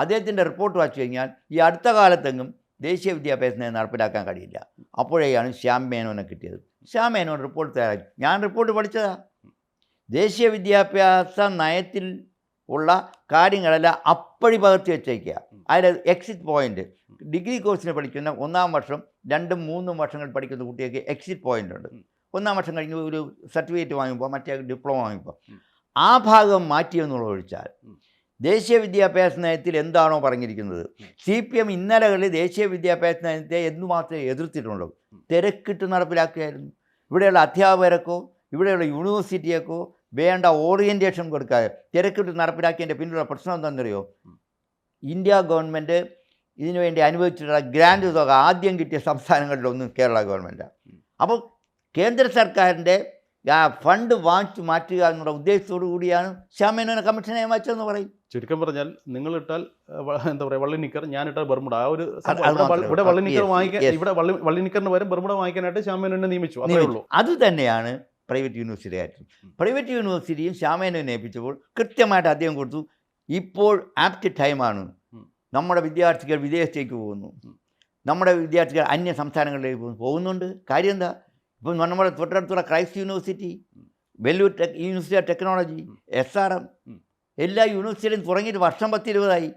അദ്ദേഹത്തിൻ്റെ റിപ്പോർട്ട് വായിച്ചു കഴിഞ്ഞാൽ ഈ അടുത്ത കാലത്തെങ്ങും ദേശീയ വിദ്യാഭ്യാസത്തെ നടപ്പിലാക്കാൻ കഴിയില്ല. അപ്പോഴേയാണ് ശ്യാം മേനോനെ കിട്ടിയത്. ശ്യാം മേനോൻ റിപ്പോർട്ട് തയ്യാറാക്കി. ഞാൻ റിപ്പോർട്ട് പഠിച്ചതാണ്. ദേശീയ വിദ്യാഭ്യാസ നയത്തിൽ ഉള്ള കാര്യങ്ങളെല്ലാം അപ്പടി പകർത്തി വെച്ചേക്കുക. അതിൽ എക്സിറ്റ് പോയിൻ്റ് ഡിഗ്രി കോഴ്സിന് പഠിക്കുന്ന 1ാം വർഷം 2ഉം 3ഉം വർഷങ്ങൾ പഠിക്കുന്ന കുട്ടികൾക്ക് എക്സിറ്റ് പോയിൻ്റ് ഉണ്ട്. 1ാം വർഷം കഴിഞ്ഞ് ഒരു സർട്ടിഫിക്കറ്റ് വാങ്ങുമ്പോൾ മറ്റേ ഡിപ്ലോമ വാങ്ങുമ്പോൾ ആ ഭാഗം മാറ്റിയെന്നുള്ള ഒഴിച്ചാൽ ദേശീയ വിദ്യാഭ്യാസ നയത്തിൽ എന്താണോ പറഞ്ഞിരിക്കുന്നത്, CPM ഇന്നലകളിൽ ദേശീയ വിദ്യാഭ്യാസ നയത്തെ എന്തുമാത്രമേ എതിർത്തിട്ടുള്ളൂ. തിരക്കിട്ട് നടപ്പിലാക്കുകയായിരുന്നു. ഇവിടെയുള്ള അധ്യാപകർക്കോ ഇവിടെയുള്ള യൂണിവേഴ്സിറ്റിയൊക്കെ വേണ്ട ഓറിയൻറ്റേഷൻ കൊടുക്കാതെ തിരക്കിട്ട് നടപ്പിലാക്കിയതിൻ്റെ പിന്നിലുള്ള പ്രശ്നം എന്താണെന്നറിയോ? ഇന്ത്യ ഗവൺമെൻറ് ഇതിനു വേണ്ടി അനുവദിച്ചിട്ടുള്ള ഗ്രാൻഡ് തുക ആദ്യം കിട്ടിയ സംസ്ഥാനങ്ങളിലൊന്നും കേരള ഗവൺമെൻറ്റാണ്. അപ്പോൾ കേന്ദ്ര സർക്കാരിൻ്റെ ഫണ്ട് വാങ്ങിച്ചു മാറ്റുക എന്നുള്ള ഉദ്ദേശത്തോടു കൂടിയാണ് ശ്യാം മേനോനെ കമ്മീഷനെ മാറ്റതെന്ന് പറയും. ചുരുക്കം പറഞ്ഞാൽ നിങ്ങളിട്ടാൽ എന്താ പറയുക വള്ളിനിക്കർ, ഞാനിട്ടാൽ ബർമുഡ. ആ ഒരു ഇവിടെ വള്ളിനിക്കർ വാങ്ങിക്കാൻ, ഇവിടെ വള്ളിനിക്കറിന് പകരം ബർമുഡ വാങ്ങിക്കാനായിട്ട് ശ്യാം മേനോനെ നിയമിച്ചു. അതേ ഉള്ളൂ. അത് തന്നെയാണ് പ്രൈവറ്റ് യൂണിവേഴ്സിറ്റി ആയിരുന്നു. പ്രൈവറ്റ് യൂണിവേഴ്സിറ്റിയും ശ്യാം മേനോനെ ഏൽപ്പിച്ചപ്പോൾ കൃത്യമായിട്ട് അദ്ദേഹം കൊടുത്തു. ഇപ്പോൾ ആപ്റ്റ് ടൈമാണ്. നമ്മുടെ വിദ്യാർത്ഥികൾ വിദേശത്തേക്ക് പോകുന്നു, നമ്മുടെ വിദ്യാർത്ഥികൾ അന്യ സംസ്ഥാനങ്ങളിലേക്ക് പോകുന്നുണ്ട്. കാര്യം എന്താ? ഇപ്പം നമ്മുടെ തൊട്ടടുത്തുള്ള Christ university, Vellore university of technology, SRM എല്ലാ യൂണിവേഴ്സിറ്റിയിലും തുടങ്ങിയിട്ട് വർഷം 10-20ആയി.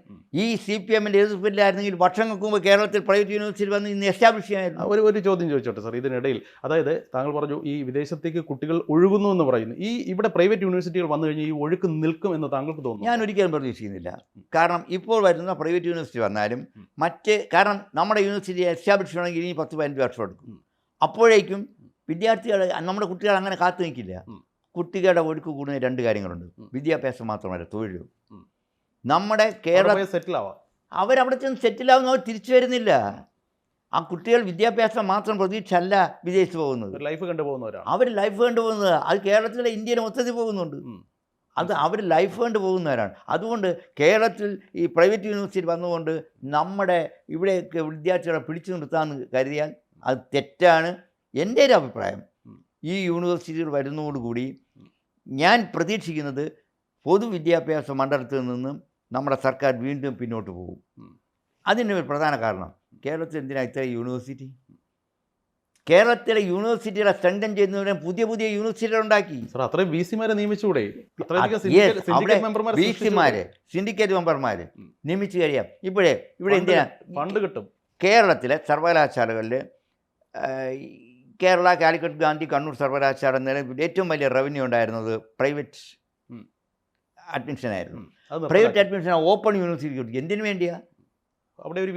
ഈ CPMൻ്റെ എതിർപ്പില്ലായിരുന്നെങ്കിൽ വർഷങ്ങൾക്ക് മുമ്പ് കേരളത്തിൽ പ്രൈവറ്റ് യൂണിവേഴ്സിറ്റി വന്ന് ഇന്ന് എസ്റ്റാബ്ലിഷ് ചെയ്യാമായിരുന്നു. ഒരു ചോദ്യം ചോദിച്ചോട്ടെ സാർ ഇതിനിടയിൽ. അതായത് താങ്കൾ പറഞ്ഞു ഈ വിദേശത്തേക്ക് കുട്ടികൾ ഒഴുകുന്നു എന്ന് പറയുന്നു. ഇവിടെ പ്രൈവറ്റ് യൂണിവേഴ്സിറ്റികൾ വന്നു കഴിഞ്ഞാൽ ഈ ഒഴുക്ക് നിൽക്കും എന്ന് താങ്കൾക്ക് തോന്നുന്നു? ഞാൻ ഒരിക്കലും പ്രതീക്ഷിക്കുന്നില്ല. കാരണം ഇപ്പോൾ വരുന്ന പ്രൈവറ്റ് യൂണിവേഴ്സിറ്റി വന്നാലും കാരണം നമ്മുടെ യൂണിവേഴ്സിറ്റി എസ്റ്റാബ്ലിഷ് ചെയ്യണമെങ്കിൽ ഇനി 10-15 വർഷം എടുക്കും. അപ്പോഴേക്കും വിദ്യാർത്ഥികൾ, നമ്മുടെ കുട്ടികൾ അങ്ങനെ കാത്തു നിൽക്കില്ല. കുട്ടികളുടെ ഒഴുക്ക് കൂടുന്ന 2 കാര്യങ്ങളുണ്ട്. വിദ്യാഭ്യാസം മാത്രമല്ല, തൊഴിലും. നമ്മുടെ കേരളത്തിൽ സെറ്റിലാവാം, അവരവിടെ ചെന്ന് സെറ്റിലാവുന്ന അവർ തിരിച്ചു വരുന്നില്ല. ആ കുട്ടികൾ വിദ്യാഭ്യാസം മാത്രം പ്രതീക്ഷ അല്ല വിദേശത്ത് പോകുന്നത്, ലൈഫ് കണ്ടുപോകുന്നവരാണ്. Our life കണ്ടുപോകുന്നത്. അത് കേരളത്തിലെ ഇന്ത്യയിലെ മൊത്തത്തിൽ പോകുന്നുണ്ട്. അത് അവർ ലൈഫ് കണ്ടു പോകുന്നവരാണ്. അതുകൊണ്ട് കേരളത്തിൽ ഈ പ്രൈവറ്റ് യൂണിവേഴ്സിറ്റി വന്നുകൊണ്ട് നമ്മുടെ ഇവിടെയൊക്കെ വിദ്യാർത്ഥികളെ പിടിച്ചു നിർത്താമെന്ന് കരുതിയാൽ അത് തെറ്റാണ്. എൻ്റെ ഒരു അഭിപ്രായം, ഈ യൂണിവേഴ്സിറ്റികൾ വരുന്നതോടുകൂടി ഞാൻ പ്രതീക്ഷിക്കുന്നത് പൊതുവിദ്യാഭ്യാസ മണ്ഡലത്തിൽ നിന്നും നമ്മുടെ സർക്കാർ വീണ്ടും പിന്നോട്ട് പോകും. അതിന് ഒരു പ്രധാന കാരണം, കേരളത്തിൽ എന്തിനാണ് ഇത്ര യൂണിവേഴ്സിറ്റി? കേരളത്തിലെ യൂണിവേഴ്സിറ്റികളെ സ്ട്രെങ്തൻ ചെയ്യുന്നതിന് പുതിയ യൂണിവേഴ്സിറ്റികൾ ഉണ്ടാക്കി. അത്രയും VC-മാരെ നിയമിച്ചുകൂടെ? VC-മാര്, സിൻഡിക്കേറ്റ് മെമ്പർമാർ നിയമിച്ചു കഴിയാം. ഇവിടെ എന്തിനാ ഫണ്ട് കിട്ടും? കേരളത്തിലെ സർവകലാശാലകളിൽ കേരള, കാലിക്കറ്റ്, ഗാന്ധി, കണ്ണൂർ സർവകലാശാല നിലവിൽ ഏറ്റവും വലിയ റവന്യൂ ഉണ്ടായിരുന്നത് പ്രൈവറ്റ് അഡ്മിഷനായിരുന്നു. പ്രൈവറ്റ് അഡ്മിഷൻ ഓപ്പൺ യൂണിവേഴ്സിറ്റി കിട്ടി. എന്തിനു വേണ്ടിയാണ്? അവിടെ ഒരു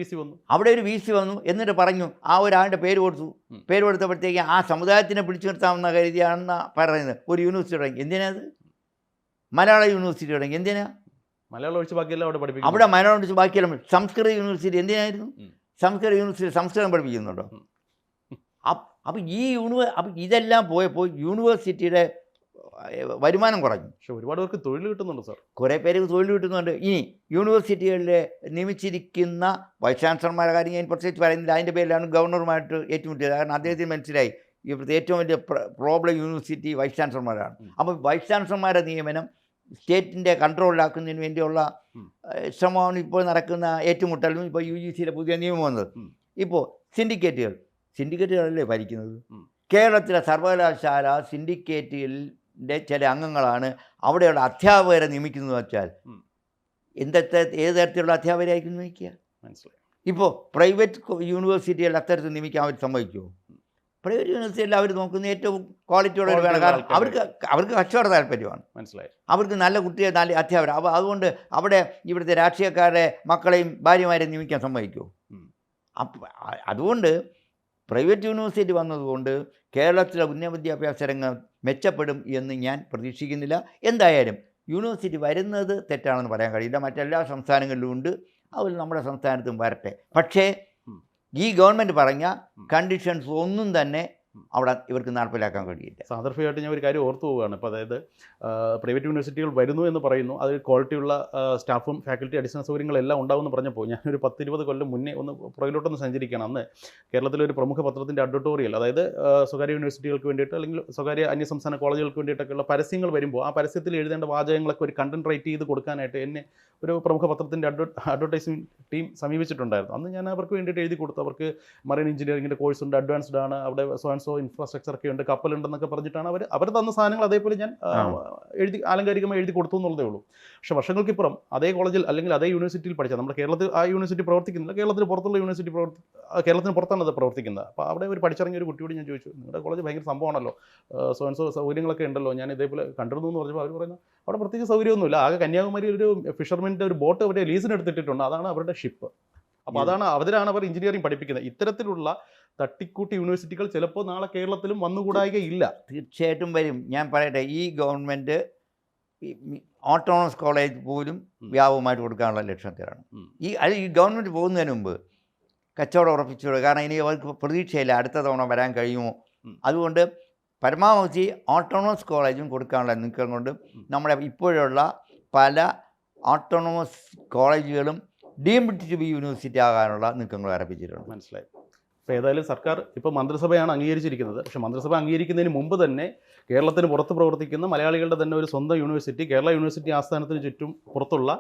VC വന്നു. എന്നിട്ട് പറഞ്ഞു ആ ഒരാളുടെ പേര് കൊടുത്തു. പേര് കൊടുത്തപ്പോഴത്തേക്ക് ആ സമുദായത്തിനെ പിടിച്ചു നിർത്താമെന്ന കരുതിയാണെന്ന് പറയുന്നത്. ഒരു യൂണിവേഴ്സിറ്റി തുടങ്ങി. എന്തിനാത്? മലയാള യൂണിവേഴ്സിറ്റി തുടങ്ങി. എന്തിനാ? മലയാളം ഒഴിച്ച് ബാക്കിയെല്ലാം അവിടെ പഠിപ്പിക്കും. അവിടെ മലയാളം ഒഴിച്ച് ബാക്കിയെല്ലാം. സംസ്കൃത യൂണിവേഴ്സിറ്റി എന്തിനായിരുന്നു? സംസ്കൃത യൂണിവേഴ്സിറ്റി സംസ്കൃതം പഠിപ്പിക്കുന്നുണ്ടോ? അപ്പോൾ ഇതെല്ലാം പോയപ്പോൾ യൂണിവേഴ്സിറ്റിയുടെ വരുമാനം കുറഞ്ഞു. പക്ഷെ ഒരുപാട് പേർക്ക് തൊഴിൽ കിട്ടുന്നുണ്ട് സാർ. കുറേ പേർക്ക് തൊഴിൽ കിട്ടുന്നുണ്ട്. ഇനി യൂണിവേഴ്സിറ്റികളിൽ നിയമിച്ചിരിക്കുന്ന വൈസ് ചാൻസലർമാരുടെ കാര്യം ഞാൻ പ്രത്യേകിച്ച് പറയുന്നില്ല. അതിൻ്റെ പേരിലാണ് ഗവർണറുമായിട്ട് ഏറ്റുമുട്ടിയത്. കാരണം അദ്ദേഹത്തിന് മനസ്സിലായി ഇവിടുത്തെ ഏറ്റവും വലിയ പ്രോബ്ലം യൂണിവേഴ്സിറ്റി വൈസ് ചാൻസലർമാരാണ്. അപ്പോൾ വൈസ് ചാൻസലർമാരുടെ നിയമനം സ്റ്റേറ്റിൻ്റെ കൺട്രോളിലാക്കുന്നതിന് വേണ്ടിയുള്ള ശ്രമമാണ് ഇപ്പോൾ നടക്കുന്ന ഏറ്റുമുട്ടലും ഇപ്പോൾ UGCയുടെ പുതിയ നിയമം വന്നത്. ഇപ്പോൾ സിൻഡിക്കേറ്റുകളല്ലേ ഭരിക്കുന്നത്. കേരളത്തിലെ സർവകലാശാല സിൻഡിക്കേറ്റുകളിൻ്റെ ചില അംഗങ്ങളാണ് അവിടെയുള്ള അധ്യാപകരെ നിയമിക്കുന്നത് വെച്ചാൽ ഏത് തരത്തിലുള്ള അധ്യാപകരായിരിക്കും നിയമിക്കുക? മനസ്സിലായി. ഇപ്പോൾ പ്രൈവറ്റ് യൂണിവേഴ്സിറ്റികളിൽ അത്തരത്തിൽ നിയമിക്കാൻ അവർ സമ്മതിക്കുമോ? പ്രൈവറ്റ് യൂണിവേഴ്സിറ്റിയിൽ അവർ നോക്കുന്ന ഏറ്റവും ക്വാളിറ്റിയുള്ള വേണം. കാരണം അവർക്ക് കച്ചവട താല്പര്യമാണ്. മനസ്സിലായി. അവർക്ക് നല്ല കുട്ടിയെ നല്ല അധ്യാപകർ. അപ്പോൾ അതുകൊണ്ട് അവിടെ ഇവിടുത്തെ രാഷ്ട്രീയക്കാരുടെ മക്കളെയും ഭാര്യമാരെയും നിയമിക്കാൻ സമ്മതിക്കുമോ? അതുകൊണ്ട് പ്രൈവറ്റ് യൂണിവേഴ്സിറ്റി വന്നതുകൊണ്ട് കേരളത്തിലെ ഉന്നത വിദ്യാഭ്യാസ രംഗം മെച്ചപ്പെടും എന്ന് ഞാൻ പ്രതീക്ഷിക്കുന്നില്ല. എന്തായാലും യൂണിവേഴ്സിറ്റി വരുന്നത് തെറ്റാണെന്ന് പറയാൻ കഴിയില്ല. മറ്റെല്ലാ സംസ്ഥാനങ്ങളിലും ഉണ്ട്. അതുപോലെ നമ്മുടെ സംസ്ഥാനത്തും വരട്ടെ. പക്ഷേ ഈ ഗവൺമെൻറ് പറഞ്ഞ കണ്ടീഷൻസ് ഒന്നും തന്നെ അവിടെ ഇവർക്ക് നടപ്പിലാക്കാൻ കഴിയില്ല. സാദർഭ്യമായിട്ട് ഞാൻ ഒരു കാര്യം ഓർത്തു പോവുകയാണ്. ഇപ്പോൾ അതായത് പ്രൈവറ്റ് യൂണിവേഴ്സിറ്റികൾ വരുന്നു എന്ന് പറയുന്നു, അത് ക്വാളിറ്റിയുള്ള സ്റ്റാഫും ഫാക്കൽറ്റി അടിസ്ഥാന സൗകര്യങ്ങളെല്ലാം ഉണ്ടാവുമെന്ന് പറഞ്ഞപ്പോൾ ഞാനൊരു 10-20 കൊല്ലം മുന്നേ ഒന്ന് പുറകിലോട്ടൊന്ന് സഞ്ചരിക്കുകയാണ്. അന്ന് കേരളത്തിലൊരു പ്രമുഖ പത്രത്തിൻ്റെ അഡ്വർട്ടോറിയൽ, അതായത് സ്വകാര്യ യൂണിവേഴ്സിറ്റികൾക്ക് വേണ്ടിയിട്ട് അല്ലെങ്കിൽ സ്വകാര്യ അന്യസംസ്ഥാന കോളേജുകൾക്ക് വേണ്ടിയിട്ടൊക്കെയുള്ള പരസ്യങ്ങൾ വരുമ്പോൾ ആ പരസ്യത്തിൽ എഴുതേണ്ട വാചകങ്ങളൊക്കെ ഒരു കണ്ടന്റ് റൈറ്റ് ചെയ്ത് കൊടുക്കാനായിട്ട് എന്നെ ഒരു പ്രമുഖ പത്രത്തിൻ്റെ അഡ്വർടൈസിംഗ് ടീം സമീപിച്ചിട്ടുണ്ടായിരുന്നു. അന്ന് ഞാൻ അവർക്ക് വേണ്ടിയിട്ട് എഴുതി കൊടുത്തു. അവർക്ക് മറൈൻ എഞ്ചിനീയറിംഗിൻ്റെ കോഴ്സ് ഉണ്ട്, അഡ്വാൻസ്ഡ് ആണ്, അവിടെ സോ ഇൻഫ്രാസ്ട്രക്ചർ ഒക്കെ ഉണ്ട്, കപ്പലുണ്ടെന്നൊക്കെ പറഞ്ഞിട്ടാണ് അവർ തന്ന സാധനങ്ങൾ അതേപോലെ ഞാൻ ആലങ്കാരികമായി എഴുതി കൊടുത്തു എന്നുള്ളതേ ഉള്ളൂ. പക്ഷേ വർഷങ്ങൾക്കിപ്പുറം അതേ കോളേജിൽ അല്ലെങ്കിൽ അതേ യൂണിവേഴ്സിറ്റിയിൽ പഠിച്ചാൽ, നമ്മുടെ കേരളത്തിൽ ആ യൂണിവേഴ്സിറ്റി പ്രവർത്തിക്കുന്നില്ല, കേരളത്തിന് പുറത്തുള്ള യൂണിവേഴ്സിറ്റി കേരളത്തിന് പുറത്താണ് അത് പ്രവർത്തിക്കുന്നത്. അപ്പോൾ അവിടെ ഒരു പഠിച്ചിറങ്ങിയ ഒരു കുട്ടിയോട് ഞാൻ ചോദിച്ചു, നിങ്ങളുടെ കോളേജ് ഭയങ്കര സംഭവമാണല്ലോ, സോ സൗകര്യങ്ങളൊക്കെ ഉണ്ടല്ലോ, ഞാൻ ഇതേപോലെ കണ്ടിരുന്നു എന്ന് പറഞ്ഞപ്പോൾ അവർ പറയുന്നത് അവിടെ പ്രത്യേകിച്ച് സൗകര്യമൊന്നുമില്ല, ആകെ കന്യാകുമാരിയിൽ ഒരു ഫിഷർമെൻ്റെ ഒരു ബോട്ട് അവരെ ലീസിന് എടുത്തിട്ടുണ്ട്, അതാണ് അവരുടെ ഷിപ്പ്. അപ്പോൾ അതിലാണ് അവർ എഞ്ചിനീയറിംഗ് പഠിപ്പിക്കുന്നത്. ഇത്തരത്തിലുള്ള തട്ടിക്കൂട്ടി യൂണിവേഴ്സിറ്റികൾ ചിലപ്പോൾ നാളെ കേരളത്തിലും വന്നുകൂടായികയില്ല. തീർച്ചയായിട്ടും വരും. ഞാൻ പറയട്ടെ, ഈ ഗവൺമെൻറ് ഓട്ടോണമസ് കോളേജ് പോലും വ്യാപകമായിട്ട് കൊടുക്കാനുള്ള ലക്ഷ്യത്തിലാണ്. ഈ ഗവൺമെൻറ് പോകുന്നതിന് മുമ്പ് കച്ചവടം ഉറപ്പിച്ചു. കാരണം ഇനി അവർക്ക് പ്രതീക്ഷയില്ല അടുത്ത തവണ വരാൻ കഴിയുമോ. അതുകൊണ്ട് പരമാവധി ഓട്ടോണമസ് കോളേജും കൊടുക്കാനുള്ള നീക്കം കൊണ്ട് നമ്മുടെ ഇപ്പോഴുള്ള പല ഓട്ടോണമസ് കോളേജുകളും ഡീംഡ് ടു ബി യൂണിവേഴ്സിറ്റി ആകാനുള്ള നീക്കങ്ങൾ ആരംഭിച്ചിട്ടുണ്ട്. മനസ്സിലായി. ഇപ്പോൾ ഏതായാലും സർക്കാർ ഇപ്പോൾ മന്ത്രിസഭയാണ് അംഗീകരിച്ചിരിക്കുന്നത്. പക്ഷേ മന്ത്രിസഭ അംഗീകരിക്കുന്നതിന് മുമ്പ് തന്നെ കേരളത്തിന് പുറത്ത് പ്രവർത്തിക്കുന്ന മലയാളികളുടെ തന്നെ ഒരു സ്വന്തം യൂണിവേഴ്സിറ്റി, കേരള യൂണിവേഴ്സിറ്റി ആസ്ഥാനത്തിന് ചുറ്റും പുറത്തുള്ള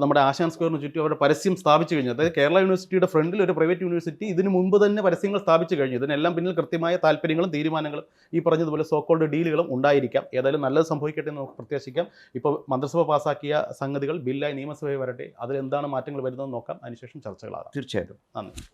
നമ്മുടെ ആശാൻ സ്ക്വയറിന് ചുറ്റും അവരുടെ പരസ്യം സ്ഥാപിച്ചു കഴിഞ്ഞു. അതായത് കേരള യൂണിവേഴ്സിറ്റിയുടെ ഫ്രണ്ടിൽ ഒരു പ്രൈവറ്റ് യൂണിവേഴ്സിറ്റി ഇതിന് മുമ്പ് തന്നെ പരസ്യങ്ങൾ സ്ഥാപിച്ചു കഴിഞ്ഞു. ഇതിനെല്ലാം പിന്നിൽ കൃത്യമായ താല്പര്യങ്ങളും തീരുമാനങ്ങളും ഈ പറഞ്ഞതുപോലെ സോക്കോൾഡ് ഡീലുകളും ഉണ്ടായിരിക്കാം. ഏതായാലും നല്ലത് സംഭവിക്കട്ടെ എന്ന് നമുക്ക് പ്രത്യാശിക്കാം. ഇപ്പോൾ മന്ത്രിസഭ പാസ്സാക്കിയ സംഗതികൾ ബില്ലായി നിയമസഭയിൽ വരട്ടെ, അതിലെന്താണ് മാറ്റങ്ങൾ വരുന്നതെന്ന് നോക്കാം. അതിനുശേഷം ചർച്ചകളാകാം. തീർച്ചയായിട്ടും. നന്ദി.